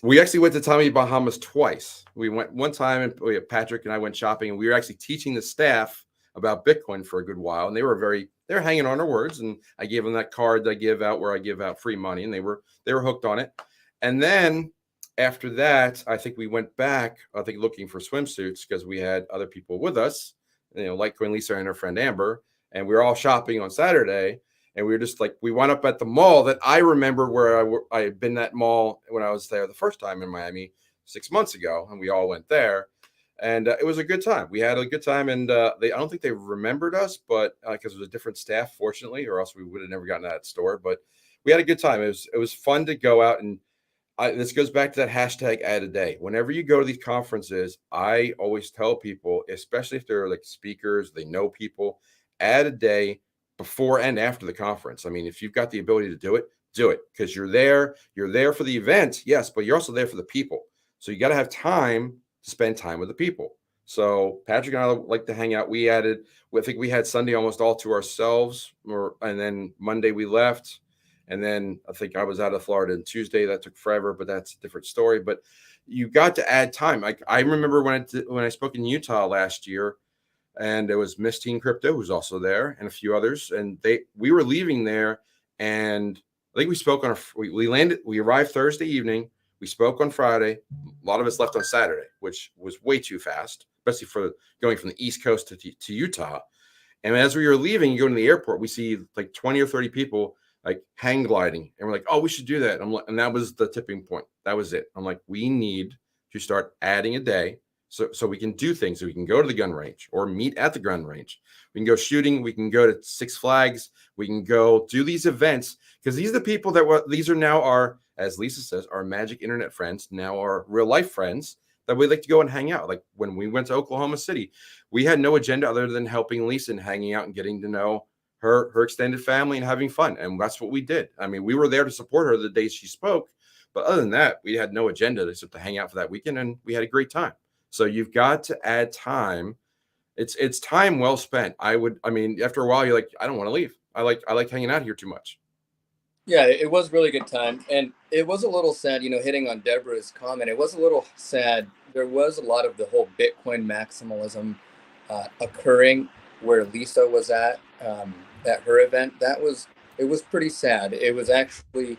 [SPEAKER 1] we actually went to Tommy Bahamas twice. We went one time, and Patrick and I went shopping, and we were actually teaching the staff about Bitcoin for a good while. And they were hanging on our words. And I gave them that card that I give out where I give out free money, and they were hooked on it. And then after that, I think we went back, I think looking for swimsuits because we had other people with us, LitecoinLeader and her friend Amber, and we were all shopping on Saturday. And we were just like, we wound up at the mall that I remember where I had been at mall when I was there the first time in Miami 6 months ago. And we all went there. And it was a good time. We had a good time. And I don't think they remembered us, but because it was a different staff, fortunately, or else we would have never gotten to that store. But we had a good time. It was fun to go out. And this goes back to that hashtag add a day. Whenever you go to these conferences, I always tell people, especially if they're like speakers, they know people, add a day before and after the conference. I mean, if you've got the ability to do it because you're there for the event, yes, but you're also there for the people. So you got to have time to spend time with the people. So Patrick and I like to hang out. I think we had Sunday almost all to ourselves, and then Monday we left. And then I think I was out of Florida on Tuesday. That took forever, but that's a different story. But you got to add time. I remember when I spoke in Utah last year, and it was Miss Teen Crypto who's also there, and a few others. And we were leaving there, and I think we spoke we arrived Thursday evening. We spoke on Friday. A lot of us left on Saturday, which was way too fast, especially for going from the East Coast to Utah. And as we were leaving, you go to the airport, we see like 20 or 30 people like hang gliding, and we're like, "Oh, we should do that." And that was the tipping point. That was it. I'm like, we need to start adding a day so we can do things. So we can go to the gun range or meet at the gun range. We can go shooting. We can go to Six Flags. We can go do these events because these are the people these are now our, as Lisa says, our magic internet friends, now our real life friends that we like to go and hang out. Like when we went to Oklahoma City, we had no agenda other than helping Lisa and hanging out and getting to know her extended family and having fun. And that's what we did. I mean, we were there to support her the day she spoke. But other than that, we had no agenda except to hang out for that weekend, and we had a great time. So you've got to add time. It's time well spent. I mean, after a while, you're like, I don't want to leave. I like hanging out here too much.
[SPEAKER 2] Yeah, it was really good time, and it was a little sad, hitting on Deborah's comment. It was a little sad. There was a lot of the whole Bitcoin maximalism occurring where Lisa was at her event. It was pretty sad. It was actually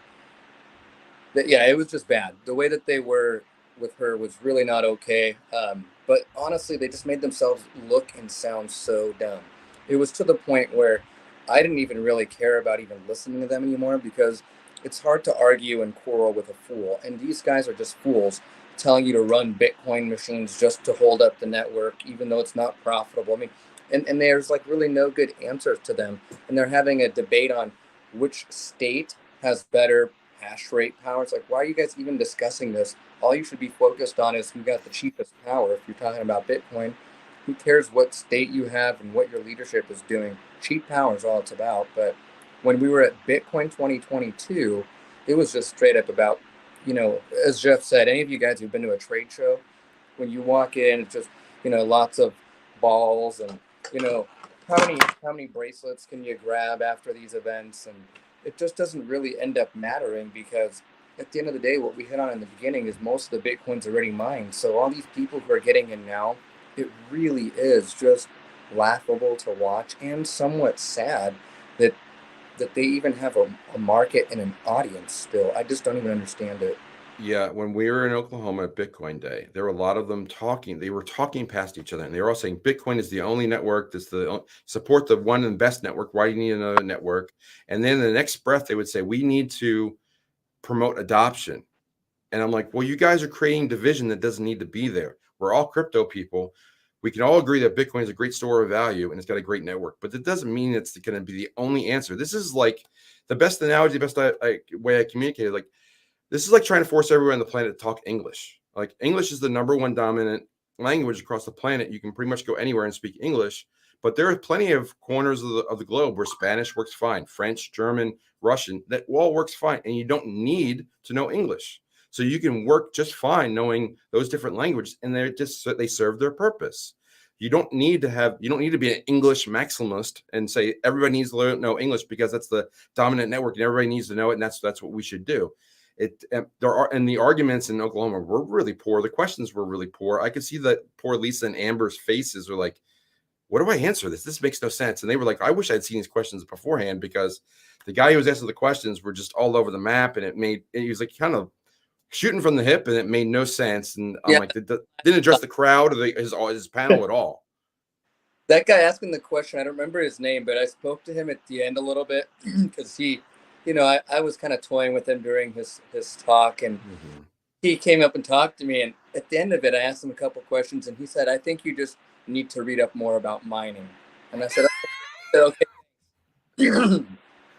[SPEAKER 2] yeah, it was just bad. The way that they were with her was really not okay. But honestly, they just made themselves look and sound so dumb. It was to the point where I didn't even really care about even listening to them anymore because it's hard to argue and quarrel with a fool. And these guys are just fools telling you to run Bitcoin machines just to hold up the network, even though it's not profitable. I mean, and there's like really no good answers to them. And they're having a debate on which state has better hash rate power. It's like, why are you guys even discussing this? All you should be focused on is who got the cheapest power. If you're talking about Bitcoin, who cares what state you have and what your leadership is doing? Cheap power is all it's about. But when we were at Bitcoin 2022, it was just straight up about, as Jeff said, any of you guys who've been to a trade show, when you walk in, it's just, lots of balls and, how many bracelets can you grab after these events? And it just doesn't really end up mattering because at the end of the day, what we hit on in the beginning is most of the Bitcoin's already mined. So all these people who are getting in now, it really is just laughable to watch and somewhat sad that they even have a market and an audience still. I just don't even understand it.
[SPEAKER 1] Yeah, when we were in Oklahoma at Bitcoin Day, there were a lot of them talking. They were talking past each other, and they were all saying Bitcoin is the only network that's support the one and best network. Why do you need another network? And then the next breath, they would say we need to promote adoption. And I'm like, well, you guys are creating division that doesn't need to be there. We're all crypto people. We can all agree that Bitcoin is a great store of value and it's got a great network, but that doesn't mean it's going to be the only answer. This is like the best analogy, the best way I communicated. Like, this is like trying to force everyone on the planet to talk English. Like, English is the number one dominant language across the planet. You can pretty much go anywhere and speak English, but there are plenty of corners of the globe where Spanish works fine, French, German, Russian, that all works fine. And you don't need to know English. So you can work just fine knowing those different languages, and they serve their purpose. You don't need to be an English maximalist and say everybody needs to know English because that's the dominant network and everybody needs to know it, and that's what we should do. The arguments in Oklahoma were really poor. The questions were really poor. I could see that poor Lisa and Amber's faces were like, what do I answer this? This makes no sense. And they were like, I wish I'd seen these questions beforehand, because the guy who was asking the questions were just all over the map, and he was like kind of shooting from the hip, and it made no sense. And I'm
[SPEAKER 2] Yeah,
[SPEAKER 1] like, didn't address the crowd or his panel at all.
[SPEAKER 2] that guy asking the question, I don't remember his name, but I spoke to him at the end a little bit because he, I was kind of toying with him during his talk, and
[SPEAKER 1] Mm-hmm.
[SPEAKER 2] he came up and talked to me. And at the end of it, I asked him a couple questions, and he said, "I think you just need to read up more about mining." And I said, "Okay."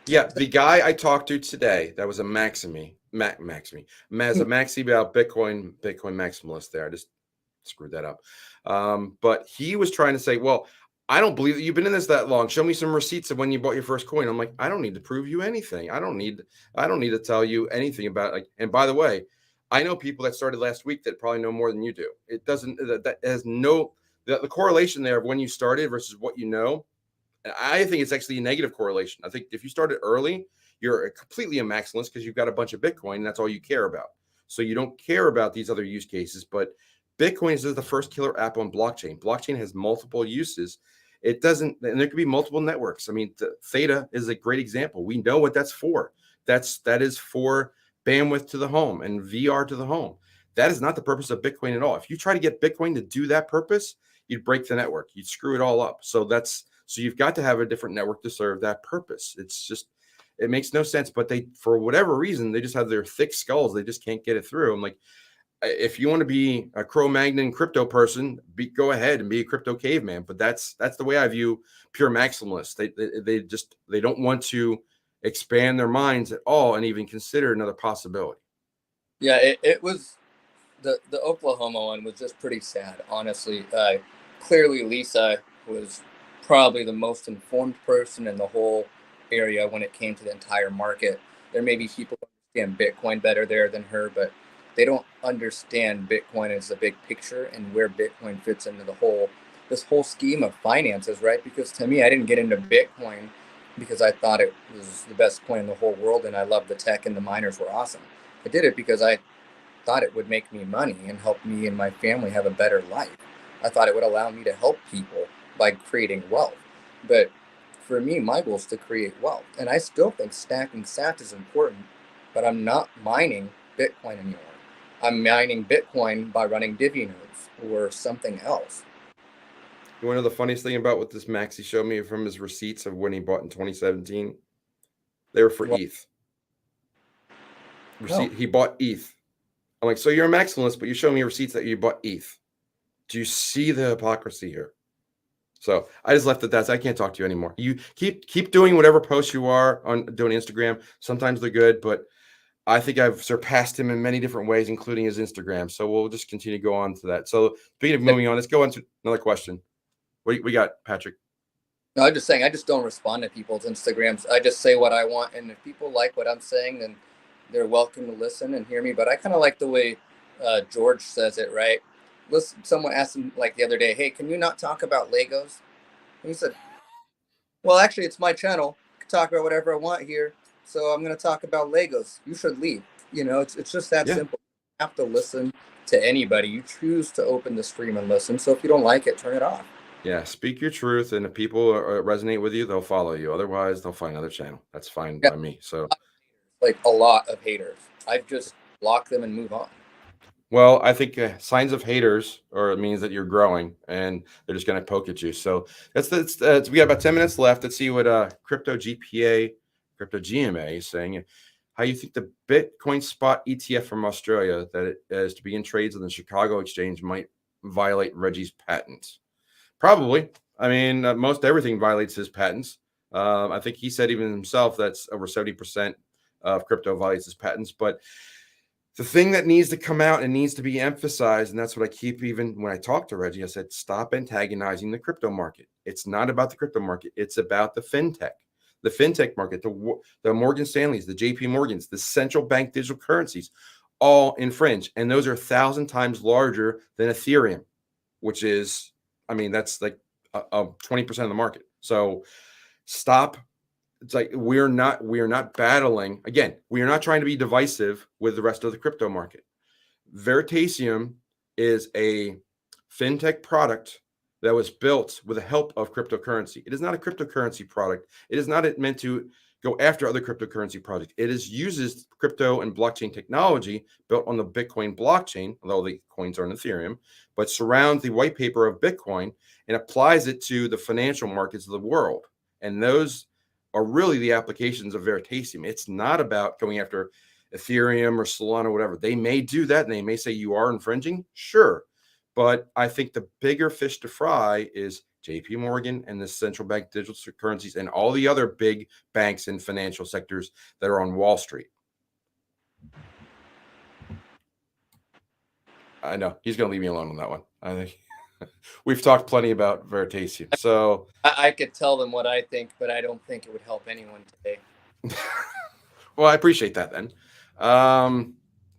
[SPEAKER 1] Yeah, the guy I talked to today, that was a Maximi, as a Maxi about Bitcoin maximalist there. I just screwed that up. But he was trying to say, well, I don't believe that you've been in this that long. Show me some receipts of when you bought your first coin. I'm like, I don't need to prove you anything. I don't need to tell you anything about, like, and by the way, I know people that started last week that probably know more than you do. It doesn't, that has no, the correlation there of when you started versus what you know. I think it's actually a negative correlation. I think if you started early, you're completely a maximalist because you've got a bunch of Bitcoin and that's all you care about. So you don't care about these other use cases. But Bitcoin is the first killer app on blockchain. Blockchain has multiple uses. It doesn't, and there could be multiple networks. I mean, Theta is a great example. We know what that's for. That is for bandwidth to the home and VR to the home. That is not the purpose of Bitcoin at all. If you try to get Bitcoin to do that purpose, you'd break the network. You'd screw it all up. So you've got to have a different network to serve that purpose. It makes no sense. But they, for whatever reason, they just have their thick skulls. They just can't get it through. I'm like, if you want to be a Cro-Magnon crypto person, go ahead and be a crypto caveman. But that's the way I view pure maximalists. They don't want to expand their minds at all and even consider another possibility.
[SPEAKER 2] Yeah, it was the Oklahoma one was just pretty sad, honestly. Clearly, Lisa was probably the most informed person in the whole area when it came to the entire market. There may be people who understand Bitcoin better there than her, but they don't understand Bitcoin as the big picture and where Bitcoin fits into this whole scheme of finances, right? Because to me, I didn't get into Bitcoin because I thought it was the best coin in the whole world and I loved the tech and the miners were awesome. I did it because I thought it would make me money and help me and my family have a better life. I thought it would allow me to help people by creating wealth. But for me, my goal is to create wealth. And I still think stacking sats is important, but I'm not mining Bitcoin anymore. I'm mining Bitcoin by running Divi nodes or something else.
[SPEAKER 1] You want to know the funniest thing about what this Maxi showed me from his receipts of when he bought in 2017? They were for
[SPEAKER 2] Well,
[SPEAKER 1] ETH.
[SPEAKER 2] no.
[SPEAKER 1] He bought ETH. I'm like, so you're a maximalist, but you're showing me receipts that you bought ETH. Do you see the hypocrisy here? So I just left it that. I can't talk to you anymore. You keep doing whatever posts you are on doing Instagram. Sometimes they're good, but I think I've surpassed him in many different ways, including his Instagram. So we'll just continue to go on to that. So speaking of moving on, let's go on to another question. What we got, Patrick?
[SPEAKER 2] No, I'm just saying, I just don't respond to people's Instagrams. I just say what I want. And if people like what I'm saying, then they're welcome to listen and hear me. But I kind of like the way George says it, right? Listen, someone asked him like the other day, "Hey, can you not talk about Legos?" And he said, "Well, actually, it's my channel. I can talk about whatever I want here. So I'm going to talk about Legos. You should leave." It's just that
[SPEAKER 1] Yeah.
[SPEAKER 2] simple. You have to listen to anybody. You choose to open the stream and listen. So if you don't like it, turn it off.
[SPEAKER 1] Yeah. Speak your truth. And if people resonate with you, they'll follow you. Otherwise, they'll find another channel. That's fine
[SPEAKER 2] Yeah,
[SPEAKER 1] by me. So,
[SPEAKER 2] like a lot of haters. I've just block them and move on.
[SPEAKER 1] well, I think signs of haters, or it means that you're growing and they're just going to poke at you. So we got about 10 minutes left. Let's see what Crypto GPA, Crypto GMA is saying. How you think the Bitcoin spot ETF from Australia that it is to begin trades on the Chicago exchange might violate Reggie's patents? Probably. I mean, most everything violates his patents. I think he said even himself that's over 70% of crypto violates his patents. But the thing that needs to come out and needs to be emphasized, and that's what I keep, even when I talk to Reggie, I said, stop antagonizing the crypto market. It's not about the crypto market. It's about the fintech market, the Morgan Stanleys, the JP Morgans, the central bank digital currencies, all infringe. And those are 1,000 times larger than Ethereum, which is, I mean, that's like 20% of the market. So stop. It's like we are not battling again. We are not trying to be divisive with the rest of the crypto market. Veritasium is a fintech product that was built with the help of cryptocurrency. It is not a cryptocurrency product. It is not meant to go after other cryptocurrency projects. It uses crypto and blockchain technology built on the Bitcoin blockchain, although the coins are in Ethereum, but surrounds the white paper of Bitcoin and applies it to the financial markets of the world. And those are really the applications of Veritasium. It's not about going after Ethereum or Solana or whatever. They may do that and they may say you are infringing, sure. But I think the bigger fish to fry is JP Morgan and the central bank digital currencies and all the other big banks and financial sectors that are on Wall Street. I know he's going to leave me alone on that one. I think we've talked plenty about Veritasium. So
[SPEAKER 2] I could tell them what I think, but I don't think it would help anyone today.
[SPEAKER 1] well, I appreciate that then.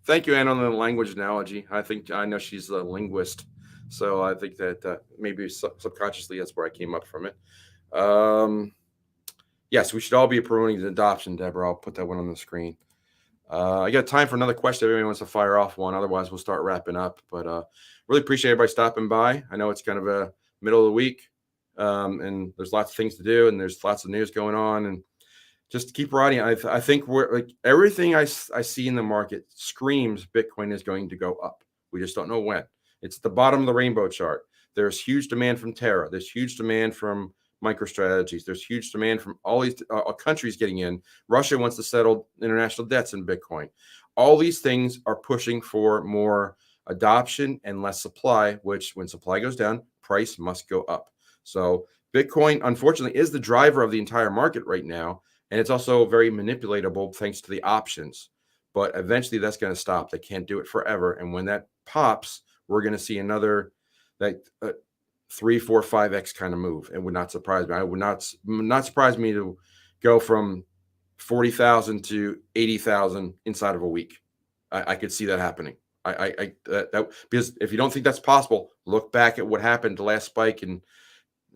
[SPEAKER 1] Thank you, Anne, on the language analogy. I know she's a linguist, so I think that maybe subconsciously that's where I came up from it. Yes, we should all be promoting adoption, Deborah. I'll put that one on the screen. I got time for another question. If anyone wants to fire off one, otherwise we'll start wrapping up. But really appreciate everybody stopping by. I know it's kind of a middle of the week, and there's lots of things to do, and there's lots of news going on, and just keep riding. I think we're like everything I see in the market screams Bitcoin is going to go up. We just don't know when. It's the bottom of the rainbow chart. There's huge demand from Terra. There's huge demand from MicroStrategies. There's huge demand from all these countries getting in. Russia wants to settle international debts in Bitcoin. All these things are pushing for more adoption and less supply, which when supply goes down, price must go up. So Bitcoin, unfortunately, is the driver of the entire market right now. And it's also very manipulatable thanks to the options. But eventually that's going to stop. They can't do it forever. And when that pops, we're going to see another like 3, 4, 5x kind of move. It would not surprise me. I would not surprise me to go from 40,000 to 80,000 inside of a week. I could see that happening. Because if you don't think that's possible, look back at what happened the last spike in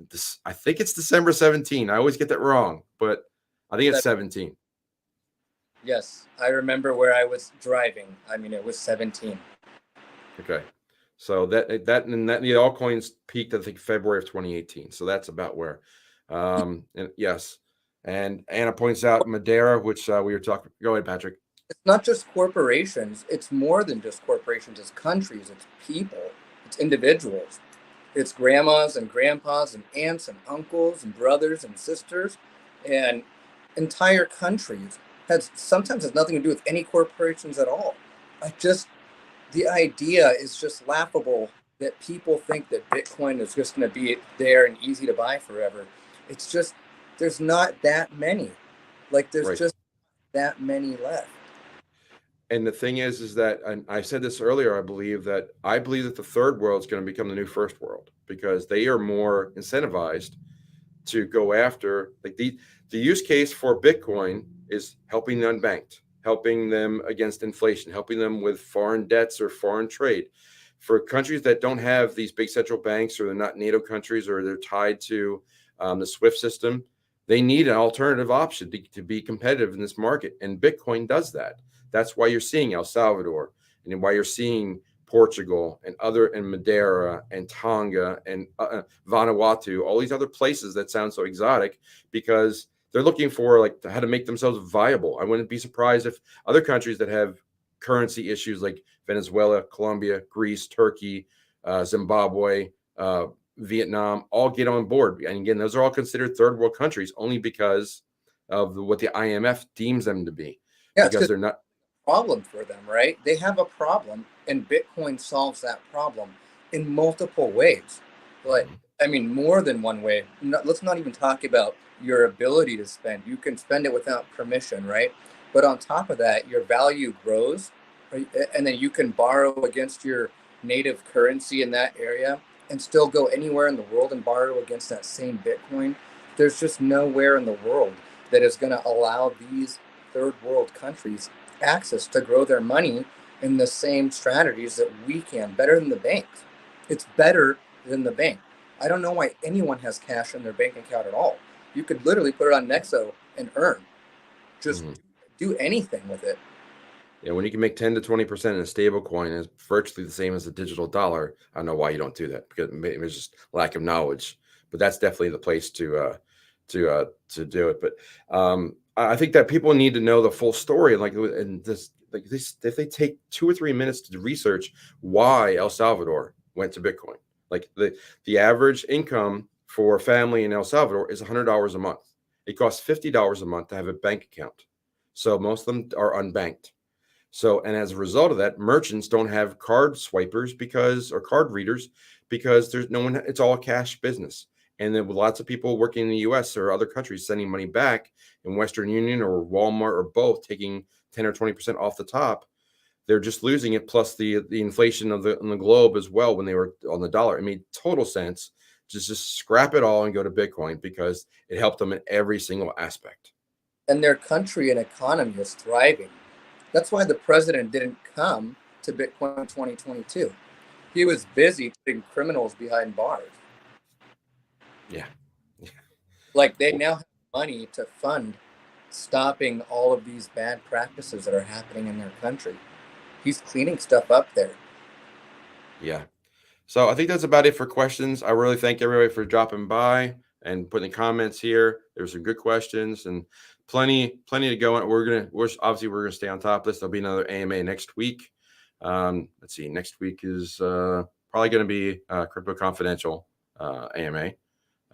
[SPEAKER 1] this. I think it's December 17. I always get that wrong, but I think it's 17.
[SPEAKER 2] Yes, I remember where I was driving. I mean, it was 17.
[SPEAKER 1] Okay, so that the altcoins peaked, I think, February of 2018. So that's about where. And yes, and Anna points out Madeira, which we were talking. Go ahead, Patrick.
[SPEAKER 2] It's not just corporations. It's more than just corporations. It's countries. It's people. It's individuals. It's grandmas and grandpas and aunts and uncles and brothers and sisters, and entire countries. Sometimes has nothing to do with any corporations at all. The idea is just laughable that people think that Bitcoin is just going to be there and easy to buy forever. It's just there's not that many. Like there's
[SPEAKER 1] Right.
[SPEAKER 2] just that many left.
[SPEAKER 1] And the thing is that, and I said this earlier, I believe that the third world is going to become the new first world because they are more incentivized to go after, like the use case for Bitcoin is helping the unbanked, helping them against inflation, helping them with foreign debts or foreign trade. For countries that don't have these big central banks, or they're not NATO countries, or they're tied to the SWIFT system, they need an alternative option to be competitive in this market. And Bitcoin does that. That's why you're seeing El Salvador, and why you're seeing Portugal and Madeira and Tonga and Vanuatu, all these other places that sound so exotic, because they're looking for like how to make themselves viable. I wouldn't be surprised if other countries that have currency issues like Venezuela, Colombia, Greece, Turkey, Zimbabwe, Vietnam, all get on board. And again, those are all considered third world countries only because of what the IMF deems them to be,
[SPEAKER 2] Yeah,
[SPEAKER 1] because they're not.
[SPEAKER 2] problem for them, right? They have a problem, and Bitcoin solves that problem in multiple ways. Like, I mean, more than one way. Let's not even talk about your ability to spend. You can spend it without permission, right? But on top of that, your value grows, right? And then you can borrow against your native currency in that area and still go anywhere in the world and borrow against that same Bitcoin. There's just nowhere in the world that is going to allow these third world countries access to grow their money in the same strategies that we can, better than the banks. It's better than the bank. I don't know why anyone has cash in their bank account at all. You could literally put it on Nexo and earn. Just do anything with it.
[SPEAKER 1] Yeah, when you can make 10 to 20% in a stable coin is virtually the same as a digital dollar. I don't know why you don't do that, because maybe it's just lack of knowledge. But that's definitely the place to do it. But I think that people need to know the full story. If they take 2 or 3 minutes to research why El Salvador went to Bitcoin, like the average income for a family in El Salvador is $100 a month. It costs $50 a month to have a bank account. So most of them are unbanked. So, and as a result of that, merchants don't have card swipers or card readers, because there's no one, it's all a cash business. And then with lots of people working in the US or other countries sending money back in Western Union or Walmart or both, taking 10 or 20% off the top, they're just losing it. Plus the inflation on the globe as well, when they were on the dollar. It made total sense to just scrap it all and go to Bitcoin, because it helped them in every single aspect.
[SPEAKER 2] And their country and economy is thriving. That's why the president didn't come to Bitcoin 2022. He was busy putting criminals behind bars.
[SPEAKER 1] Yeah.
[SPEAKER 2] Like, they now have money to fund stopping all of these bad practices that are happening in their country. He's cleaning stuff up there.
[SPEAKER 1] Yeah. So I think that's about it for questions. I really thank everybody for dropping by and putting comments here. There's some good questions and plenty to go on. We're gonna stay on top of this. There'll be another AMA next week. Let's see. Next week is probably going to be Crypto Confidential AMA.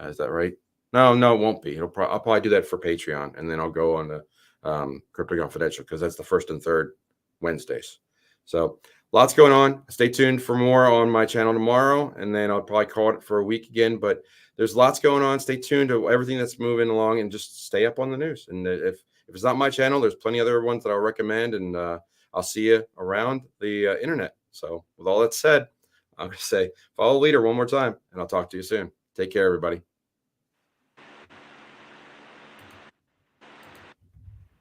[SPEAKER 1] Is that right? No, it won't be. I'll probably do that for Patreon, and then I'll go on to Crypto Confidential, because that's the first and third Wednesdays. So lots going on. Stay tuned for more on my channel tomorrow, and then I'll probably call it for a week again. But there's lots going on. Stay tuned to everything that's moving along, and just stay up on the news. And if it's not my channel, there's plenty other ones that I'll recommend, and I'll see you around the internet. So with all that said, I'm going to say follow Leader one more time, and I'll talk to you soon. Take care, everybody.